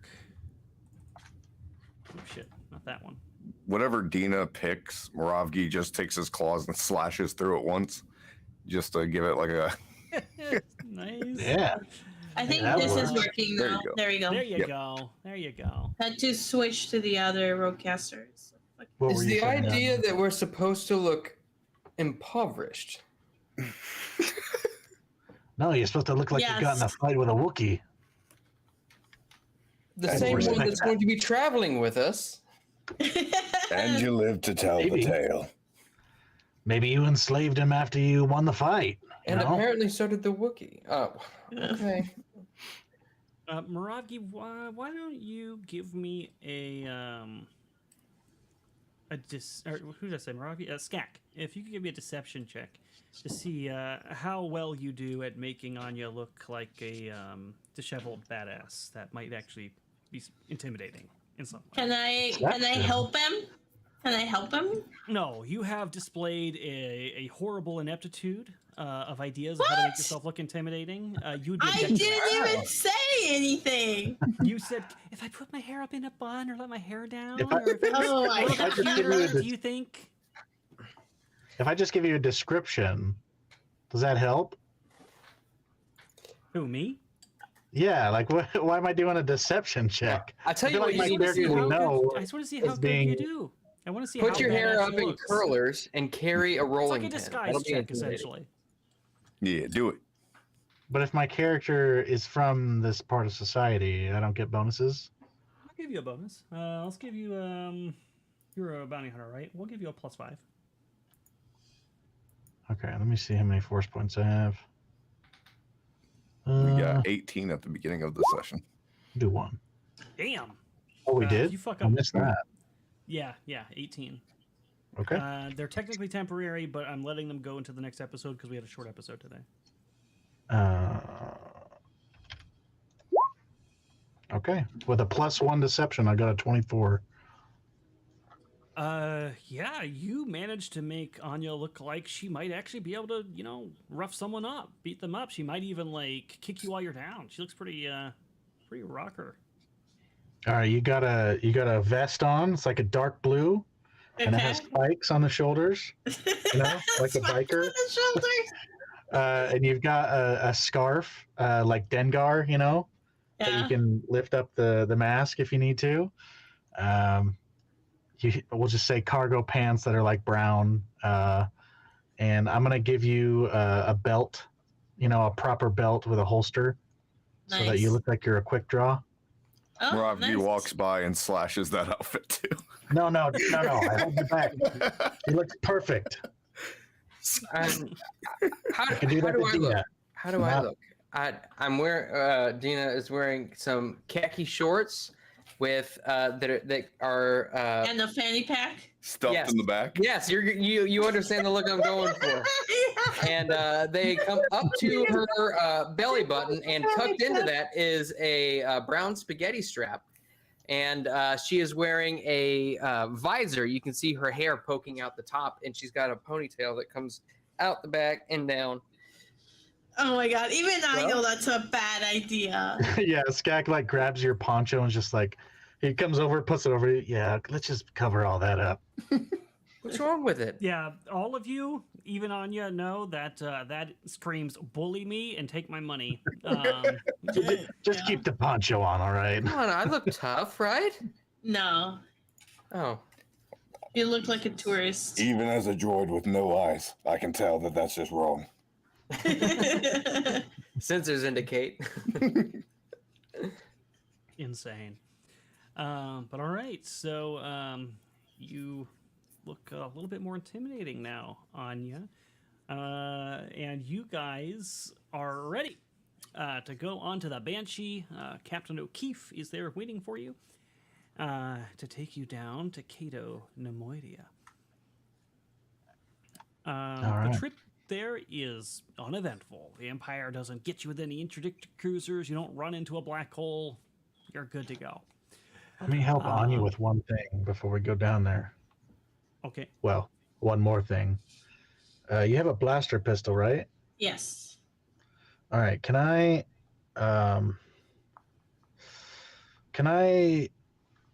Oh, shit. Not that one. Whatever Dina picks, Moravgi just takes his claws and slashes through it once, just to give it like a... Nice. Yeah. I think that this is works. working There now. you go. There we go. There you Yep. go. There you go. Had to switch to the other roadcasters. What Is were you the saying, idea Adam? that we're supposed to look impoverished? No, you're supposed to look like you got in a Yes. fight with a Wookiee. The I same one respect that's that. going to be traveling with us. And you live to tell Maybe. the tale. Maybe you enslaved him after you won the fight. You And know? apparently so did the Wookiee. Oh, okay. Moravgi, why don't you give me or who did I say? Moravgi? Skak. If you could give me a deception check to see how well you do at making Anya look like a disheveled badass that might actually be intimidating in some way. Can I help him? Can I help him? No, you have displayed a horrible ineptitude of ideas of how to make What? yourself look intimidating. You would be I objected- didn't even say anything. You said, if I put my hair up in a bun or let my hair down, If I- or if I was Oh a my little God. bit cuter, do you think? If I just give you a description, does that help? Who, me? Yeah, like why am I doing a deception check? I tell I you feel what like you my need to character do. would know. I just want to see as how good being- you do. I want to see Put how your hair badass up you in looks. curlers and carry a It's rolling like a pin. disguise That'll be check, intimidating. essentially. Yeah, do it. But if my character is from this part of society, I don't get bonuses. I'll give you a bonus. Let's give you you're a bounty hunter, right? We'll give you a +5. Okay, let me see how many force points I have. We got 18 at the beginning of the session. Do one. Damn. Oh, we did? You fuck I up. missed that. Yeah, 18. Okay. They're technically temporary, but I'm letting them go into the next episode because we had a short episode today. Okay. With a +1 deception, I got a 24. Yeah, you managed to make Anya look like she might actually be able to, rough someone up, beat them up. She might even like kick you while you're down. She looks pretty rocker. All right, you got a vest on. It's like a dark blue, and it has spikes on the shoulders, like a biker. On the shoulders. And you've got a scarf, like Dengar, that you Yeah. can lift up the mask if you need to. We'll just say cargo pants that are like brown. And I'm gonna give you a belt, a proper belt with a holster, so that you Nice. look like you're a quick draw. Oh, Rob nice. walks by and slashes that outfit too. No, I hold it back. He looks perfect. How I can do that do to I Dina. look? How do I Not- look? I'm wearing. Dina is wearing some khaki shorts with that are. And a fanny pack. Stuffed Yes. in the back. Yes, you understand the look I'm going for. And they come up to her belly button, and tucked into that is a brown spaghetti strap. And she is wearing a visor. You can see her hair poking out the top, and she's got a ponytail that comes out the back and down. Oh my god! Even I Well- know that's a bad idea. Yeah, Skak like grabs your poncho and just like he comes over, puts it over you. Yeah, let's just cover all that up. What's wrong with it? Yeah, all of you, even Anya, know that that screams "bully me" and take my money. Just Yeah. keep the poncho on, all right? Come on, I look tough, right? No, Oh, you look like a tourist. Even as a droid with no eyes, I can tell that that's just wrong. sensors indicate. Insane. But all right, so you look a little bit more intimidating now, Anya. And you guys are ready to go on to the Banshee. Captain O'Keefe is there waiting for you to take you down to Cato Nemoidia. right. The trip there is uneventful. The Empire doesn't get you with any interdicted cruisers. You don't run into a black hole. You're good to go. Let me help Anya with one thing before we go down there. Okay. Well, one more thing. You have a blaster pistol, right? Yes. All right. Can I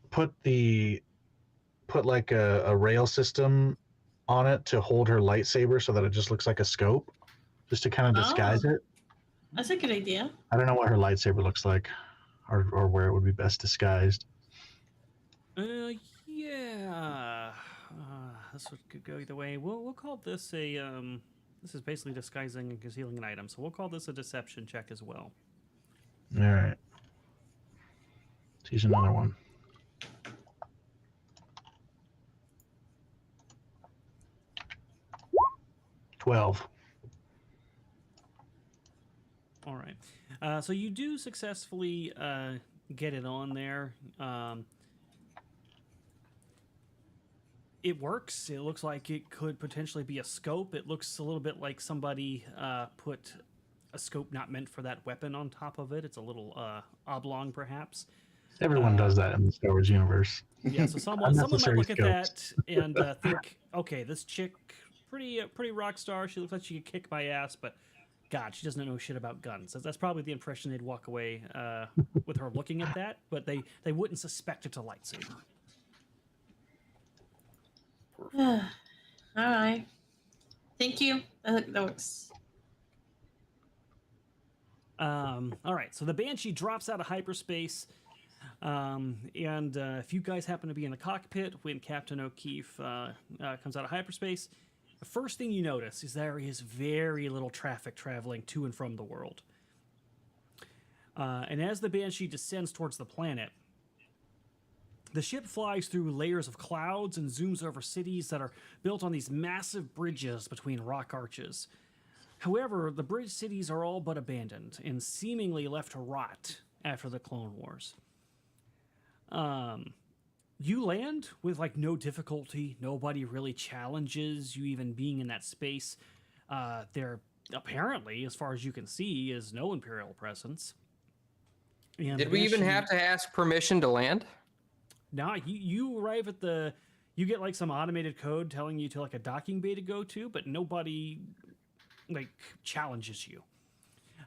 put like a rail system on it to hold her lightsaber so that it just looks like a scope, just to kind of disguise it? That's a good idea. I don't know what her lightsaber looks like, or where it would be best disguised. Yeah. This could go either way. We'll call this a this is basically disguising and concealing an item, so we'll call this a deception check as well. All right. Here's another one. $12. All right. So you do successfully get it on there. It works. It looks like it could potentially be a scope. It looks a little bit like somebody put a scope not meant for that weapon on top of it. It's a little oblong, perhaps. Everyone does that in the Star Wars universe. Yeah, so someone might Unnecessary look at scopes. that and think, okay, this chick, pretty rock star. She looks like she could kick my ass, but God, she doesn't know shit about guns. That's probably the impression they'd walk away with her looking at that, but they wouldn't suspect it's a lightsaber. All right. Thank you. That works. All right, so the Banshee drops out of hyperspace, and if you guys happen to be in the cockpit when Captain O'Keefe comes out of hyperspace, the first thing you notice is there is very little traffic traveling to and from the world. And as the Banshee descends towards the planet, the ship flies through layers of clouds and zooms over cities that are built on these massive bridges between rock arches. However, the bridge cities are all but abandoned and seemingly left to rot after the Clone Wars. You land with like no difficulty. Nobody really challenges you even being in that space. There apparently, as far as you can see, is no Imperial presence. And Did we even have to ask permission to land? No, you arrive at the... You get like some automated code telling you to like a docking bay to go to, but nobody like challenges you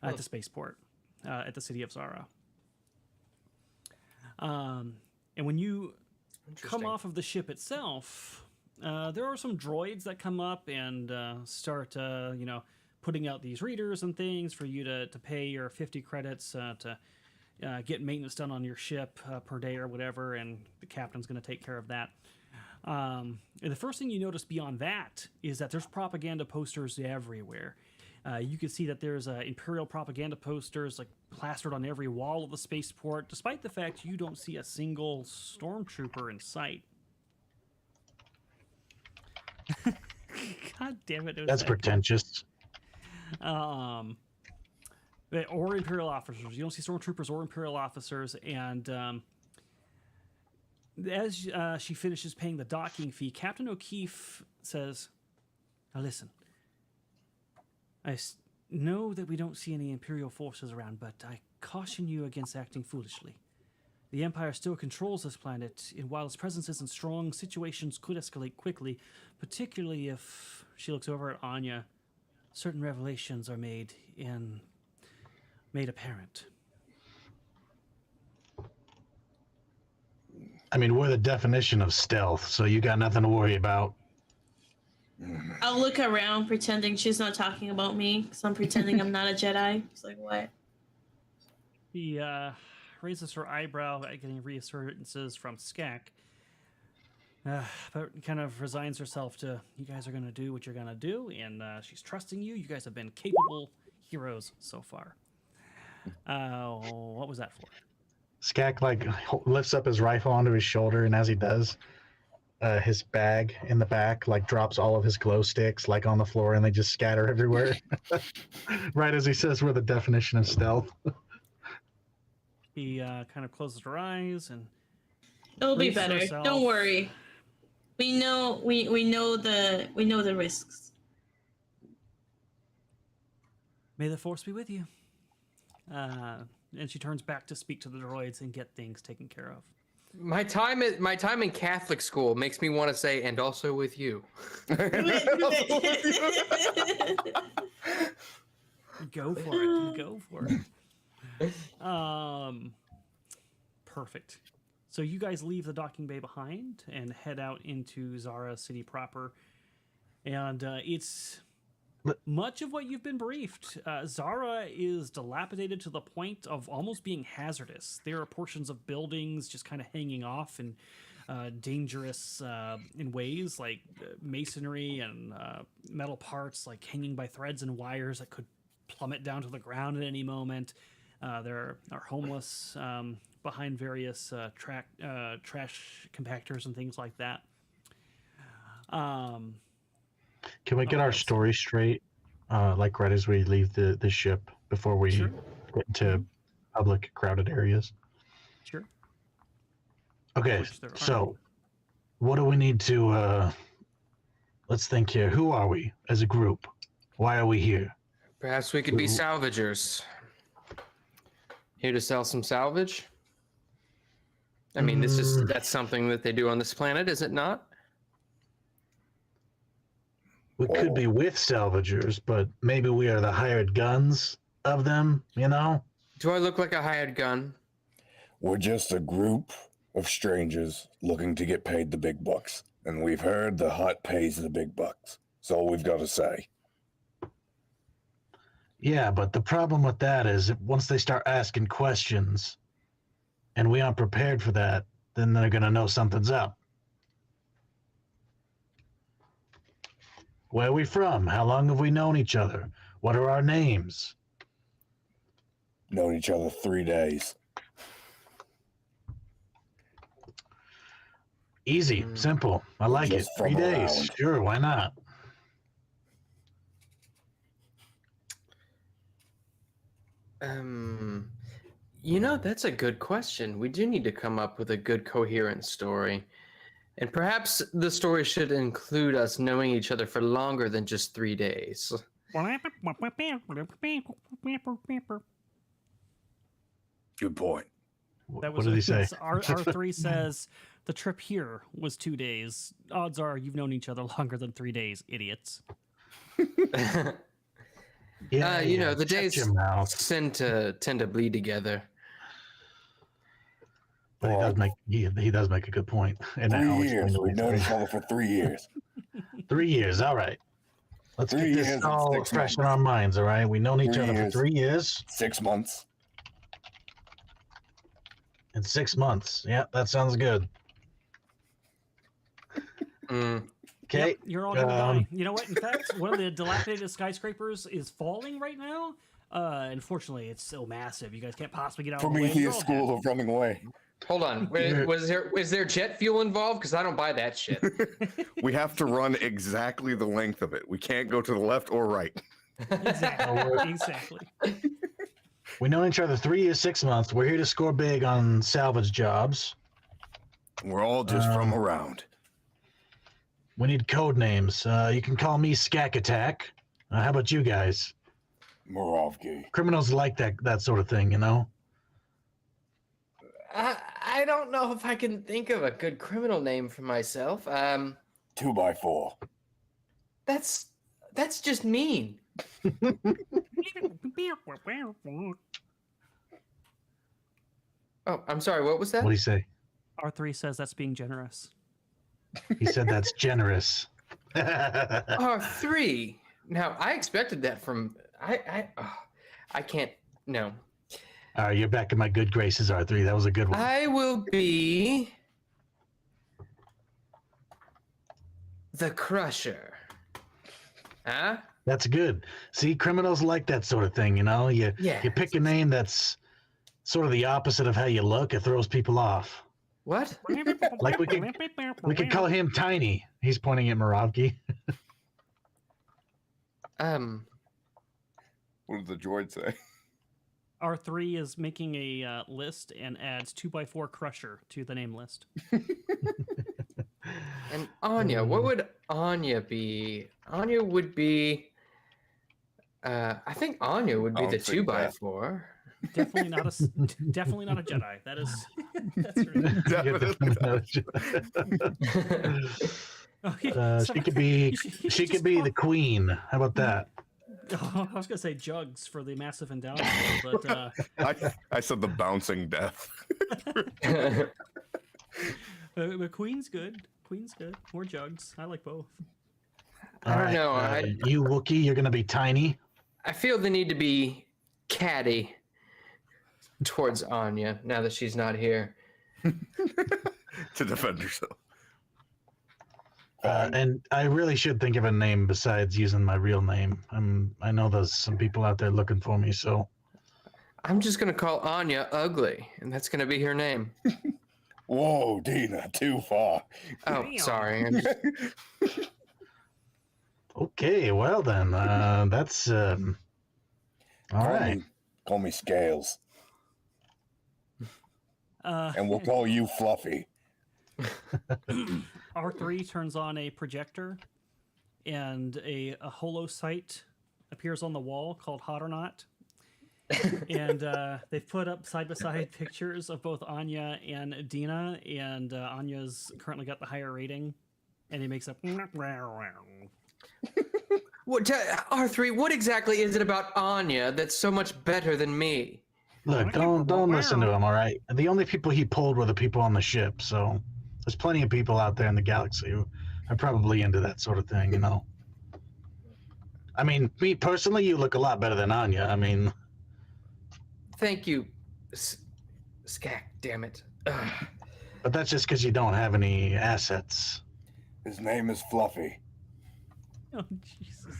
at the spaceport at the city of Zara. And when you come off of the ship itself, there are some droids that come up and start, putting out these readers and things for you to pay your 50 credits to get maintenance done on your ship per day or whatever, and the captain's going to take care of that. And the first thing you notice beyond that is that there's propaganda posters everywhere. You can see that there's Imperial propaganda posters like plastered on every wall of the spaceport, despite the fact you don't see a single stormtrooper in sight. God damn it! That's pretentious. Or Imperial officers. You don't see stormtroopers or Imperial officers, and as she finishes paying the docking fee, Captain O'Keefe says, "Now listen. I know that we don't see any Imperial forces around, but I caution you against acting foolishly. The Empire still controls this planet, and while its presence isn't strong, situations could escalate quickly, particularly if," she looks over at Anya, "certain revelations are made apparent." I mean, we're the definition of stealth, so you got nothing to worry about. I'll look around pretending she's not talking about me because I'm pretending I'm not a Jedi. It's like, what? He raises her eyebrow at getting reassurances from Skak, but kind of resigns herself to, you guys are going to do what you're going to do, and she's trusting you. You guys have been capable heroes so far. What was that for? Skak lifts up his rifle onto his shoulder, and as he does, his bag in the back drops all of his glow sticks on the floor, and they just scatter everywhere. Right as he says, we're the definition of stealth. He kind of closes her eyes and it'll be better. herself. Don't worry. We know the risks. May the Force be with you. And she turns back to speak to the droids and get things taken care of. My time in Catholic school makes me want to say, and also with you. Go for it. Go for it. Perfect. So you guys leave the docking bay behind and head out into Zara City proper. And it's much of what you've been briefed. Zara is dilapidated to the point of almost being hazardous. There are portions of buildings just kind of hanging off and dangerous in ways, like masonry and metal parts hanging by threads and wires that could plummet down to the ground at any moment. There are homeless behind various trash compactors and things like that. Can we get our story straight, right as we leave the ship before we get into public crowded areas? Sure. Okay, so what do we need to, let's think here. Who are we as a group? Why are we here? Perhaps we could be salvagers. Here to sell some salvage? I mean, that's something that they do on this planet, is it not? We could be with salvagers, but maybe we are the hired guns of them, you know? Do I look like a hired gun? We're just a group of strangers looking to get paid the big bucks. And we've heard the hut pays the big bucks. That's all we've got to say. Yeah, but the problem with that is once they start asking questions and we aren't prepared for that, then they're going to know something's up. Where are we from? How long have we known each other? What are our names? Known each other 3 days. Easy, simple. I like it. Just from 3 days. around. Sure, why not? You know, that's a good question. We do need to come up with a good, coherent story. And perhaps the story should include us knowing each other for longer than just 3 days. Good point. What did he say? R3 says the trip here was 2 days. Odds are you've known each other longer than 3 days, idiots. Yeah, you know, the shut days your mouth. tend to bleed together. But he does make a good point. And 3 I'll explain years. the We've known reason. each other for 3 years. 3 years. All right. Let's 3 get years this and all 6 fresh in months. our minds. All right. We've known each 3 other for years. 3 years 6 months. and 6 months. Yeah, that sounds good. Okay. Yep, you're all gonna die. You know what? In fact, one of the dilapidated skyscrapers is falling right now. Unfortunately, it's so massive. You guys can't possibly get out of the way. You're Prometheus all School dead. of running away. Hold on. Was there jet fuel involved? Because I don't buy that shit. We have to run exactly the length of it. We can't go to the left or right. Exactly. Exactly. We know each other 3 years, 6 months. We're here to score big on salvage jobs. We're all just from around. We need code names. You can call me Skack Attack. How about you guys? Moravki. Criminals like that sort of thing, you know? I don't know if I can think of a good criminal name for myself. 2x4. That's just mean. Oh, I'm sorry. What was that? What do you say? R3 says that's being generous. He said that's generous. R3. Now I expected that from I can't. No. All right, you're back in my good graces, R3. That was a good one. I will be the Crusher. Huh? That's good. See, criminals like that sort of thing, you know? You pick a name that's sort of the opposite of how you look. It throws people off. What? Like we could call him Tiny. He's pointing at Moravki. What did the droid say? R3 is making a list and adds 2x4 Crusher to the name list. And Anya, what would Anya be? Anya would be. I think Anya would be the 2x4. Definitely not a Jedi. That is. That's right. She could be the queen. How about that? Oh, I was gonna say Jugs for the massive endowment, but I said the bouncing death. but Queen's good. Queen's good. More Jugs. I like both. I don't know. You Wookiee, you're gonna be Tiny. I feel the need to be catty towards Anya now that she's not here. To defend herself. And I really should think of a name besides using my real name. I know there's some people out there looking for me, so I'm just gonna call Anya Ugly, and that's gonna be her name. Whoa, Dina, too far. Oh, Damn. sorry. okay. Well then, that's all right. Call me Scales, and we'll call you Fluffy. R3 turns on a projector, and a holo site appears on the wall called Hot or Not. And they've put up side by side pictures of both Anya and Dina, and Anya's currently got the higher rating, and he makes up. What, R3? What exactly is it about Anya that's so much better than me? Look, don't listen to him, all right? The only people he pulled were the people on the ship, so there's plenty of people out there in the galaxy who are probably into that sort of thing, you know? I mean, me personally, you look a lot better than Anya. I mean... Thank you, Skak, damn it. Ugh. But that's just because you don't have any assets. His name is Fluffy. Oh, Jesus.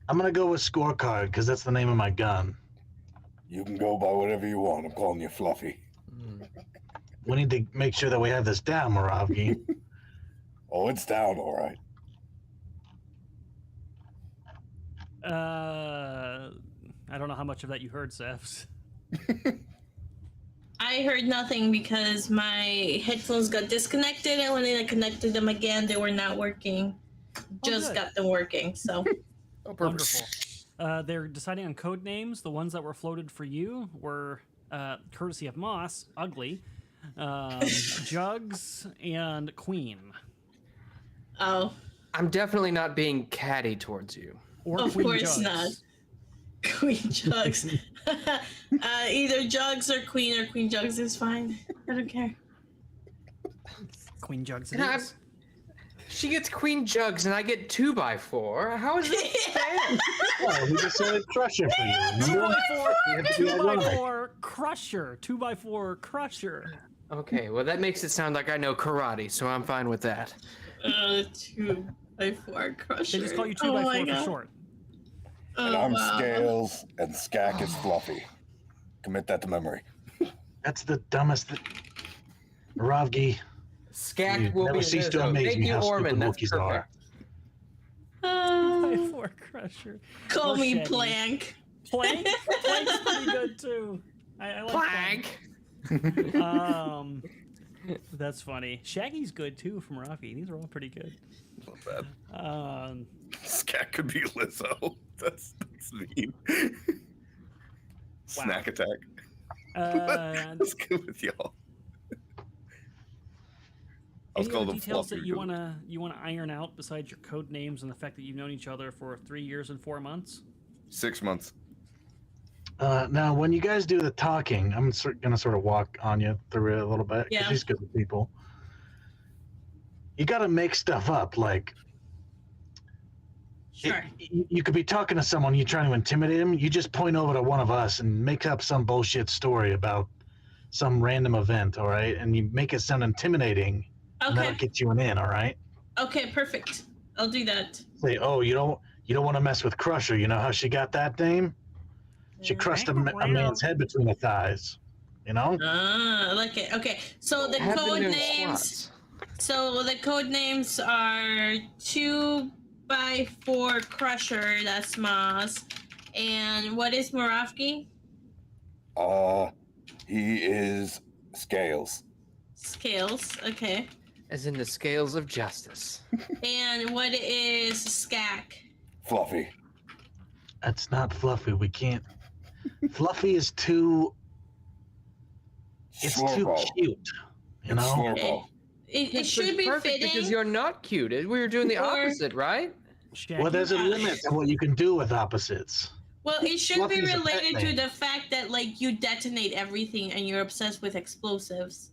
I'm going to go with Scorecard, because that's the name of my gun. You can go by whatever you want. I'm calling you Fluffy. We need to make sure that we have this down, Moravgi. Oh, it's down, all right. I don't know how much of that you heard, Sevs. I heard nothing because my headphones got disconnected, and when I connected them again, they were not working. Just good. got them working, so. Oh, perfect. Wonderful. They're deciding on code names. The ones that were floated for you were, courtesy of Moss, Ugly, Jugs, and Queen. Oh. I'm definitely not being catty towards you. Or Of Queen course Jugs. not. Queen Jugs. Either Jugs or Queen Jugs is fine. I don't care. Queen Jugs it And I'm- is. She gets Queen Jugs and I get 2x4. How is this fair? Oh, we just said Crusher for you. Remember? 2x4 Crusher. 2x4 Crusher. Okay, well that makes it sound like I know karate, so I'm fine with that. 2x4 Crusher. They just call you Oh my 2x4 for God. short. And Oh, I'm wow. Scales, and Skak is Fluffy. Commit that to memory. That's the dumbest thing. Moravgi, Skak you will never be cease to Lizzo. amaze Thank me you, how Orman. stupid That's Wookiees are. perfect. 2x4 Crusher. Call Or me Shaggy. Plank. Plank? Plank's pretty good too. I like Plank! Plank. That's funny. Shaggy's good too from Rocky. These are all pretty good. Not bad. Skak could be Lizzo. That's mean. Snack attack. Let's go with y'all. I was Any called other a details fluffy. that you wanna iron out besides your code names and the fact that you've known each other for 3 years and 4 months? 6 months. Now, when you guys do the talking, I'm going to sort of walk Anya through it a little bit, because Yeah. she's good with people. You got to make stuff up. Like, Sure. you could be talking to someone, you're trying to intimidate him, you just point over to one of us and make up some bullshit story about some random event, all right? And you make it sound intimidating, and that'll Okay. get you an in, all right? Okay, perfect. I'll do that. Say, oh, you don't want to mess with Crusher. You know how she got that name? She crushed a man's head between her thighs. You know? Ah, I like it. Okay, so the Have them code doing names. squats. So the code names are 2x4 Crusher. That's Moss. And what is Moravki? He is Scales. Scales. Okay. As in the scales of justice. And what is Skak? Fluffy. That's not Fluffy. We can't. Fluffy is too. It's too Slurpo. cute. You know? Slurpo. It should be perfect fitting. because you're not cute. We were doing the Or- opposite, right? Shaggy. Well, there's a limit to what you can do with opposites. Well, it should be Fluffy's a pet related to name. the fact that like you detonate everything and you're obsessed with explosives.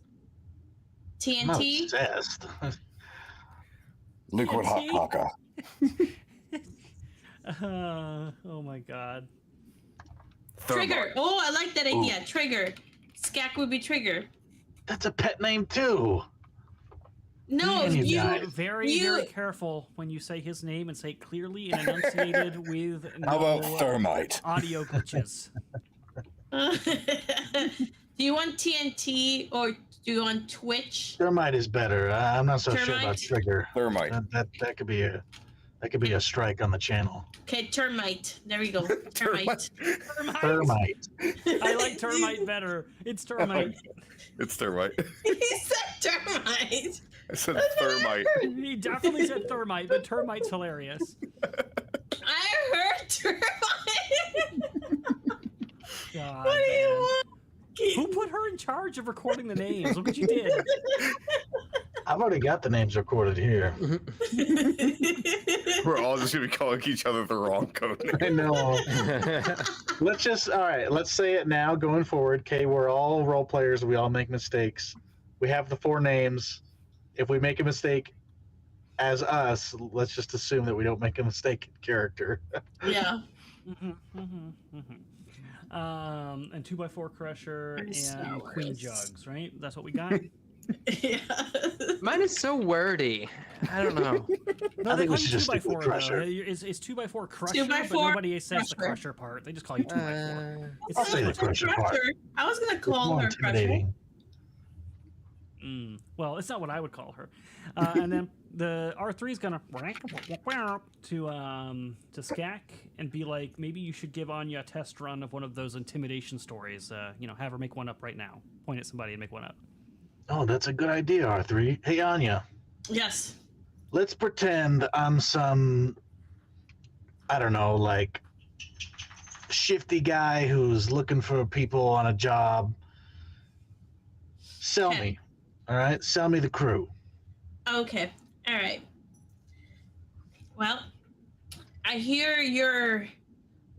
I'm not TNT. obsessed. Liquid hot caca. Oh my god. Trigger. Thermite. Oh, I like that idea. Trigger. Skak would be Trigger. That's a pet name too. No, Man, you you. guys. Very careful when you say his name and say it clearly and enunciated with How no about thermite? audio glitches. Do you want TNT or do you want Twitch? Thermite is better. I'm not so sure Termite? about Trigger. Thermite. That could be a strike on the channel. Okay, Termite. There we go. Termite. Thermite. I like termite better. It's termite. It's thermite. He said Termite. I said thermite. He definitely said thermite, but termite's hilarious. I heard Termite. God. What do you man. want? Who put her in charge of recording the names? Look what you did. I've already got the names recorded here. We're all just gonna be calling each other the wrong code name. I know. All right, let's say it now going forward. Okay, we're all role players. We all make mistakes. We have the 4 names. If we make a mistake as us, let's just assume that we don't make a mistake in character. Yeah. And 2x4 Crusher And Star and Queen Wars. Jugs, right? That's what we got? Yeah. Mine is so wordy. I don't know. No, I they think we call should you just stick with 2x4 Crusher. though. It's 2x4 Crusher, 2x4 but nobody says the Crusher. Crusher part. They just call you 2x4. It's I'll say the similar to- Crusher part. I was gonna It's call more her Crusher. intimidating. Well, it's not what I would call her. And then the R3 is gonna to Skak and be like, maybe you should give Anya a test run of one of those intimidation stories. Have her make one up right now. Point at somebody and make one up. Oh, that's a good idea, R3. Hey, Anya, Yes. let's pretend I'm some, I don't know, like, shifty guy who's looking for people on a job. Sell Okay. me. All right? Sell me the crew. Okay. All right. Well, I hear you're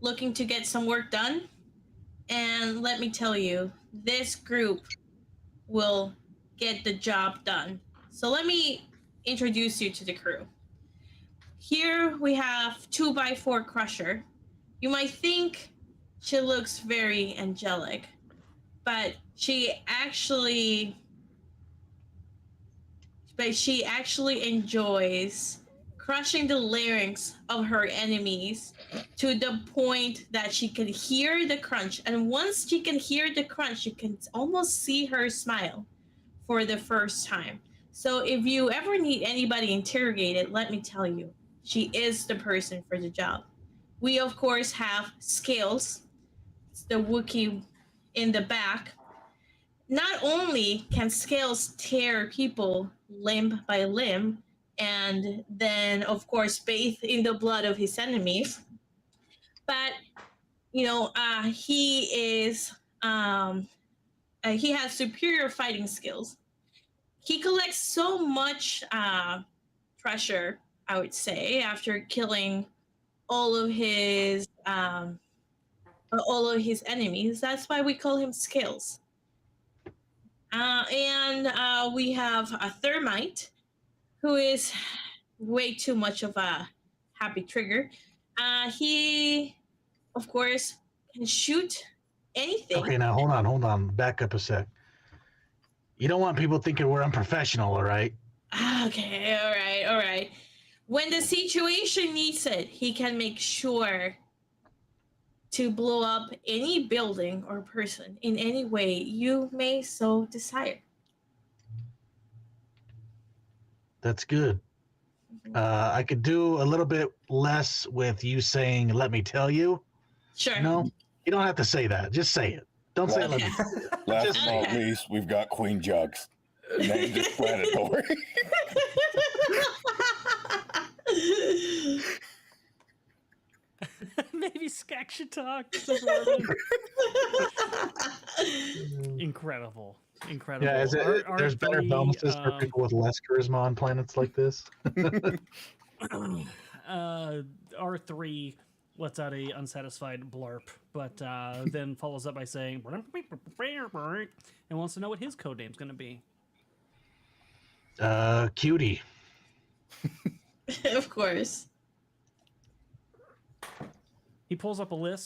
looking to get some work done, and let me tell you, this group will get the job done. So let me introduce you to the crew. Here we have 2x4 Crusher. You might think she looks very angelic, but she actually enjoys crushing the larynx of her enemies to the point that she can hear the crunch. And once she can hear the crunch, you can almost see her smile for the first time. So if you ever need anybody interrogated, let me tell you, she is the person for the job. We, of course, have Scales, it's the Wookiee in the back. Not only can Scales tear people limb by limb, and then, of course, bathe in the blood of his enemies, but he has superior fighting skills. He collects so much treasure, I would say, after killing all of his enemies. That's why we call him Scales. And we have a Thermite, who is way too much of a happy trigger. He, of course, can shoot anything. Okay, now hold on. Back up a sec. You don't want people thinking we're unprofessional, all right? Okay, all right. When the situation needs it, he can make sure to blow up any building or person in any way you may so desire. That's good. I could do a little bit less with you saying, let me tell you. Sure. No, you don't have to say that. Just say it. Don't say let me tell you. Last Just- but not least, we've got Queen Jugs. Named explanatory. Maybe Skak should talk. This is horrible. Incredible. Yeah, there's better bonuses for people with less charisma on planets like this. R3 lets out a unsatisfied blarp, but then follows up by saying and wants to know what his code name's going to be. Cutie. Of course. He pulls up a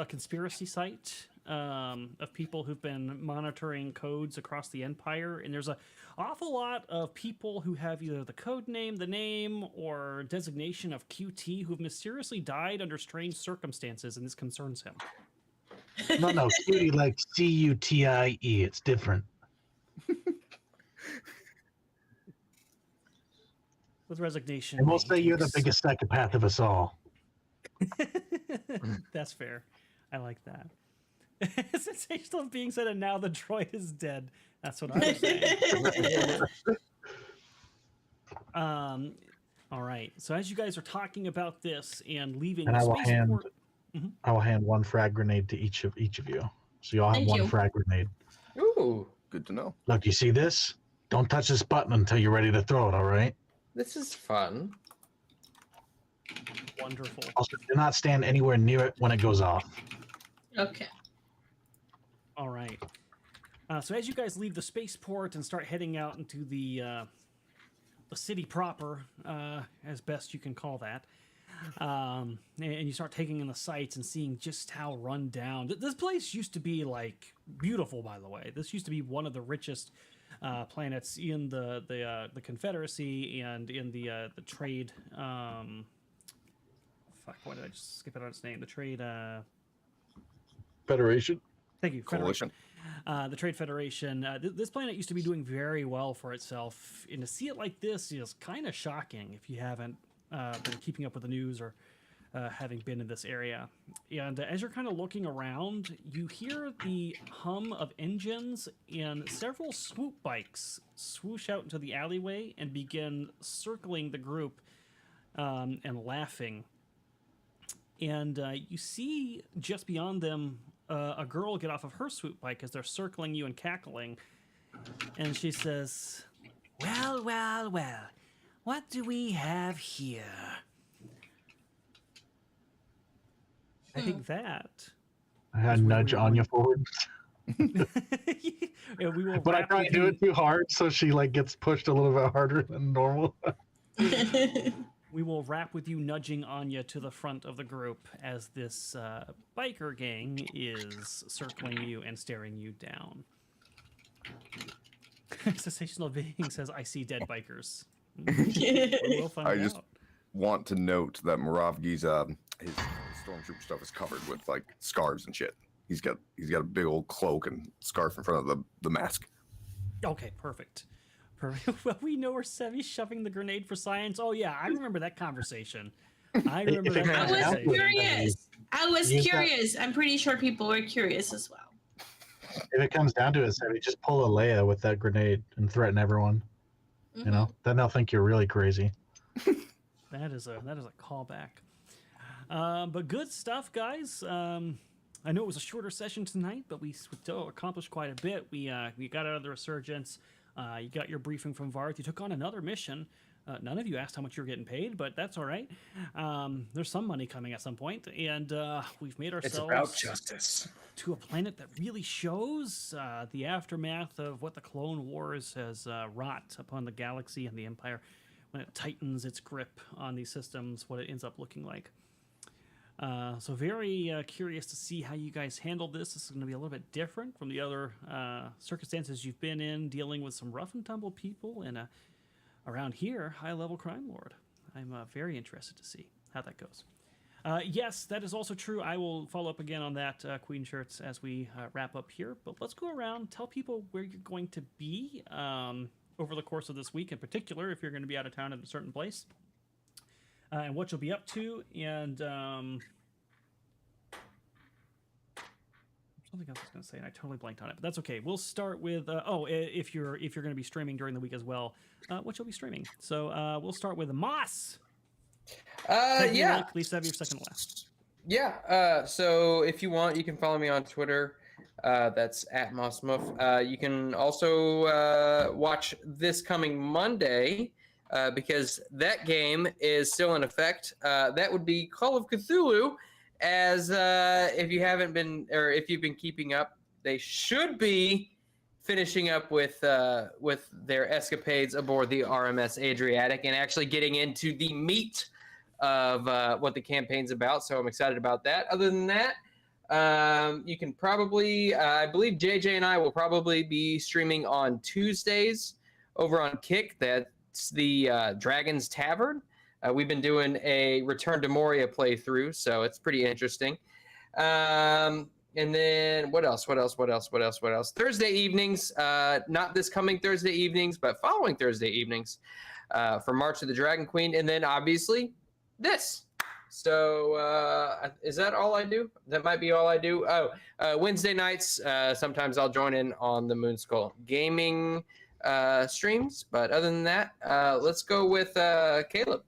conspiracy site of people who've been monitoring codes across the Empire, and there's an awful lot of people who have either the code name, the name, or designation of QT who've mysteriously died under strange circumstances, and this concerns him. No, Cutie like Cutie. It's different. With resignation. And we'll he say you're the takes- biggest psychopath of us all. That's fair. I like that. Sensational being said, and now the droid is dead. That's what I was saying. All right. So as you guys are talking about this and leaving And I will spaceport, I will hand 1 frag grenade to each of you. So you all have Thank 1 you. frag grenade. Ooh, Good to know. Look, you see this? Don't touch this button until you're ready to throw it, all right? this is fun. Wonderful. Also, do not stand anywhere near it when it goes off. Okay. All right. So as you guys leave the spaceport and start heading out into the city proper, as best you can call that, and you start taking in the sights and seeing just how run down. This place used to be like beautiful, by the way. This used to be one of the richest planets in the Confederacy and in the trade. Fuck, why did I just skip it on its name? The trade. Federation. Thank you. Coalition. The Trade Federation. This planet used to be doing very well for itself, and to see it like this is kind of shocking if you haven't been keeping up with the news or having been in this area. And as you're kind of looking around, you hear the hum of engines and several swoop bikes swoosh out into the alleyway and begin circling the group and laughing. And you see just beyond them a girl get off of her swoop bike as they're circling you and cackling. And she says, "Well, well, well, what do we have here?" I think that. I is where nudge we're Anya forward, Yeah, we will but I wrap try with to do you- it too hard, so she like gets pushed a little bit harder than normal. We will wrap with you nudging Anya to the front of the group as this biker gang is circling you and staring you down. Sensational Being says, "I see dead bikers." We'll find I just- out. Want to note that Moravgi's his stormtrooper stuff is covered with like scarves and shit. He's got a big old cloak and scarf in front of the mask. Okay, perfect. Well, we know where Sevvy's shoving the grenade for science. Oh yeah, I remember that conversation. I remember that I I was conversation. curious. I was Use that- curious. I'm pretty sure people were curious as well. If it comes down to it, Sammy, just pull a Leia with that grenade and threaten everyone. You know, then they'll think you're really crazy. That is a callback. But good stuff, guys. I know it was a shorter session tonight, but we still accomplished quite a bit. We got out of the Resurgence. You got your briefing from Varth. You took on another mission. None of you asked how much you're getting paid, but that's all right. There's some money coming at some point, and we've made It's ourselves about justice. to a planet that really shows the aftermath of what the Clone Wars has wrought upon the galaxy and the Empire when it tightens its grip on these systems, what it ends up looking like. So very curious to see how you guys handle this. This is going to be a little bit different from the other circumstances you've been in, dealing with some rough and tumble people and around here, high-level crime lord. I'm very interested to see how that goes. Yes, that is also true. I will follow up again on that, Queen Shirts, as we wrap up here. But let's go around, tell people where you're going to be over the course of this week, in particular, if you're going to be out of town at a certain place, and what you'll be up to, and something else I was going to say, and I totally blanked on it. But that's okay. We'll start with if you're going to be streaming during the week as well, what you'll be streaming. So we'll start with Moss. Yeah. Lisa, have your second last. Yeah. So if you want, you can follow me on Twitter. That's at MossMuff. You can also watch this coming Monday because that game is still in effect. That would be Call of Cthulhu. As if you haven't been, or if you've been keeping up, they should be finishing up with their escapades aboard the RMS Adriatic and actually getting into the meat of what the campaign's about. So I'm excited about that. Other than that, you can probably, I believe JJ and I will probably be streaming on Tuesdays over on Kick. That's the Dragon's Tavern. We've been doing a Return to Moria playthrough, so it's pretty interesting. And then what else? Thursday evenings, not this coming Thursday evenings, but following Thursday evenings for March of the Dragon Queen. And then obviously this. So is that all I do? That might be all I do. Wednesday nights, sometimes I'll join in on the Moonskull gaming streams. But other than that, let's go with Caleb.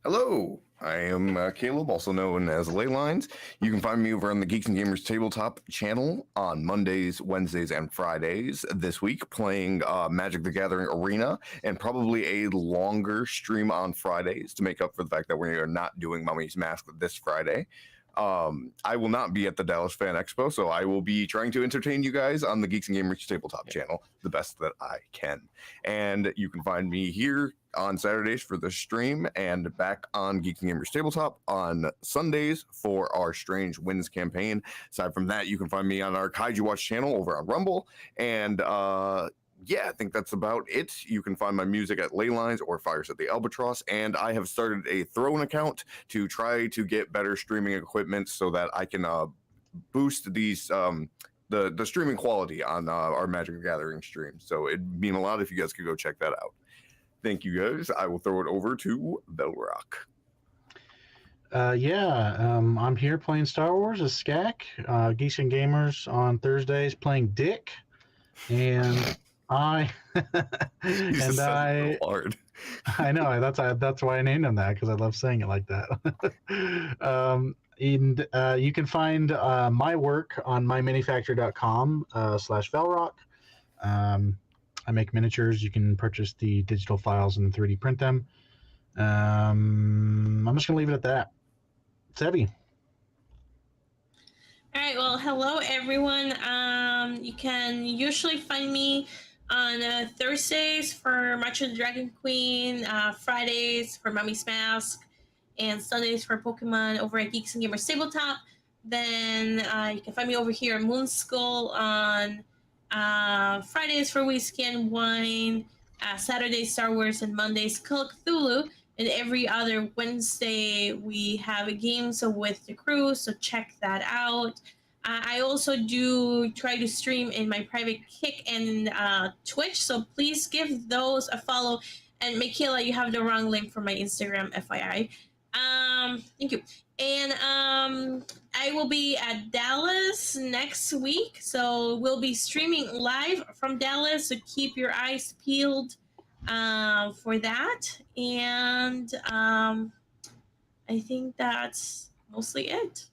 Hello. I am Caleb, also known as Laylines. You can find me over on the Geeks and Gamers Tabletop channel on Mondays, Wednesdays, and Fridays this week, playing Magic the Gathering Arena, and probably a longer stream on Fridays to make up for the fact that we are not doing Mummy's Mask this Friday. I will not be at the Dallas Fan Expo, so I will be trying to entertain you guys on the Geeks and Gamers Tabletop channel the best that I can. And you can find me here on Saturdays for the stream and back on Geeks and Gamers Tabletop on Sundays for our Strange Winds campaign. Aside from that, you can find me on our Kaiju Watch channel over on Rumble. And yeah, I think that's about it. You can find my music at Laylines or Fires at the Albatross, and I have started a Throne account to try to get better streaming equipment so that I can boost these the streaming quality on our Magic the Gathering stream. So it'd mean a lot if you guys could go check that out. Thank you guys. I will throw it over to Velrock. I'm here playing Star Wars as Skak, Geeks and Gamers on Thursdays playing Dick, and I Jesus, and so hard. I know that's why I named him that, because I love saying it like that. You can find my work on mymanufacturer.com/Velrock. I make miniatures. You can purchase the digital files and 3D print them. I'm just gonna leave it at that. Sevvy. All right. Well, hello everyone. You can usually find me on Thursdays for March of the Dragon Queen, Fridays for Mummy's Mask, and Sundays for Pokemon over at Geeks and Gamers Tabletop. Then you can find me over here at Moonskull on Fridays for Whiskey and Wine, Saturdays Star Wars, and Mondays Call of Cthulhu. And every other Wednesday we have a game with the crew, so check that out. I also do try to stream in my private Kick and Twitch, so please give those a follow. And Michaela, you have the wrong link for my Instagram, FYI. Thank you. And I will be at Dallas next week, so we'll be streaming live from Dallas, so keep your eyes peeled for that. And I think that's mostly it.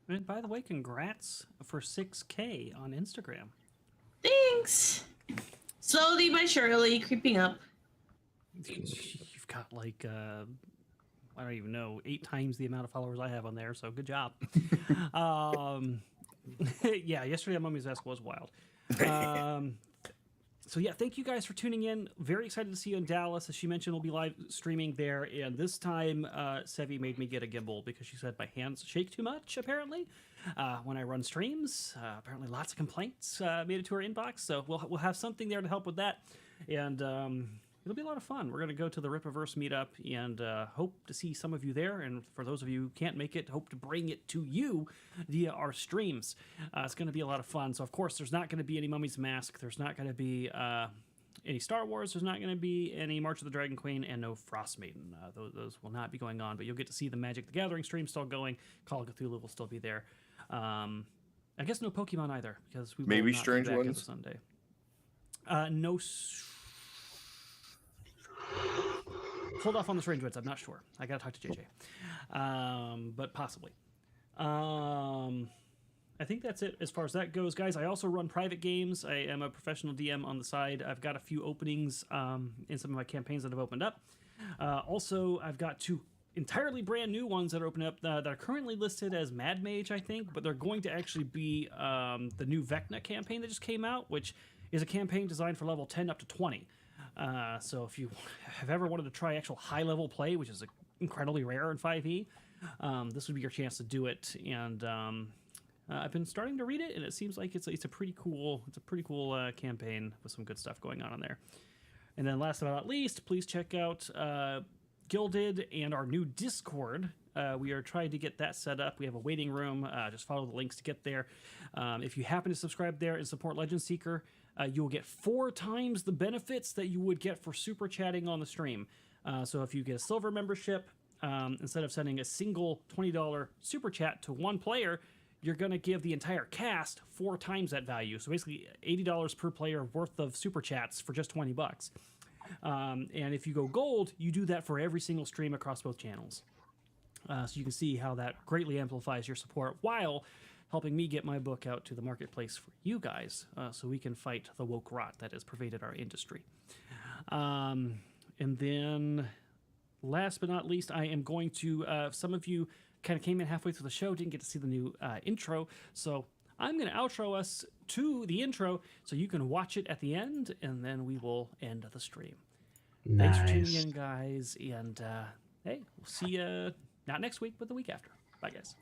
And by the way, congrats for 6K on Instagram. Thanks. Slowly but surely creeping up. You've got like I don't even know, 8 times the amount of followers I have on there, so good job. Yeah, yesterday on Mummy's Mask was wild. So yeah, thank you guys for tuning in. Very excited to see you in Dallas. As she mentioned, we'll be live streaming there. And this time, Sevvy made me get a gimbal because she said my hands shake too much, apparently, when I run streams. Apparently lots of complaints made it to her inbox. So we'll have something there to help with that. And it'll be a lot of fun. We're going to go to the Rippaverse meetup and hope to see some of you there. And for those of you who can't make it, hope to bring it to you via our streams. It's going to be a lot of fun. So, of course, there's not going to be any Mummy's Mask. There's not going to be any Star Wars. There's not going to be any March of the Dragon Queen, and no Frost Maiden. Those will not be going on. But you'll get to see the Magic the Gathering stream still going. Call of Cthulhu will still be there. I guess no Pokemon either, because we will Maybe not Strange be back Ones? Sunday. No. Hold off on the Strange Winds. I'm not sure. I gotta talk to JJ, but possibly. I think that's it as far as that goes, guys. I also run private games. I am a professional DM on the side. I've got a few openings in some of my campaigns that have opened up. Also, I've got 2 entirely brand new ones that are opening up that are currently listed as Mad Mage, I think, but they're going to actually be the new Vecna campaign that just came out, which is a campaign designed for level 10 up to 20. So if you have ever wanted to try actual high-level play, which is incredibly rare in 5e, this would be your chance to do it. And I've been starting to read it, and it seems like it's a pretty cool campaign with some good stuff going on in there. And then last but not least, please check out Gilded and our new Discord. We are trying to get that set up. We have a waiting room. Just follow the links to get there. If you happen to subscribe there and support Legend Seeker, you will get 4 times the benefits that you would get for super chatting on the stream. So if you get a silver membership, instead of sending a single $20 super chat to one player, you're going to give the entire cast 4 times that value. So basically $80 per player worth of super chats for just $20. And if you go gold, you do that for every single stream across both channels. So you can see how that greatly amplifies your support while helping me get my book out to the marketplace for you guys, so we can fight the woke rot that has pervaded our industry. And then, last but not least, I am going to, some of you kind of came in halfway through the show, didn't get to see the new intro, so I'm going to outro us to the intro so you can watch it at the end, and then we will end the stream. Nice. Thanks for tuning in, guys, and hey, we'll see you not next week, but the week after. Bye, guys.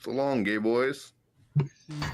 So long, gay boys. Mm.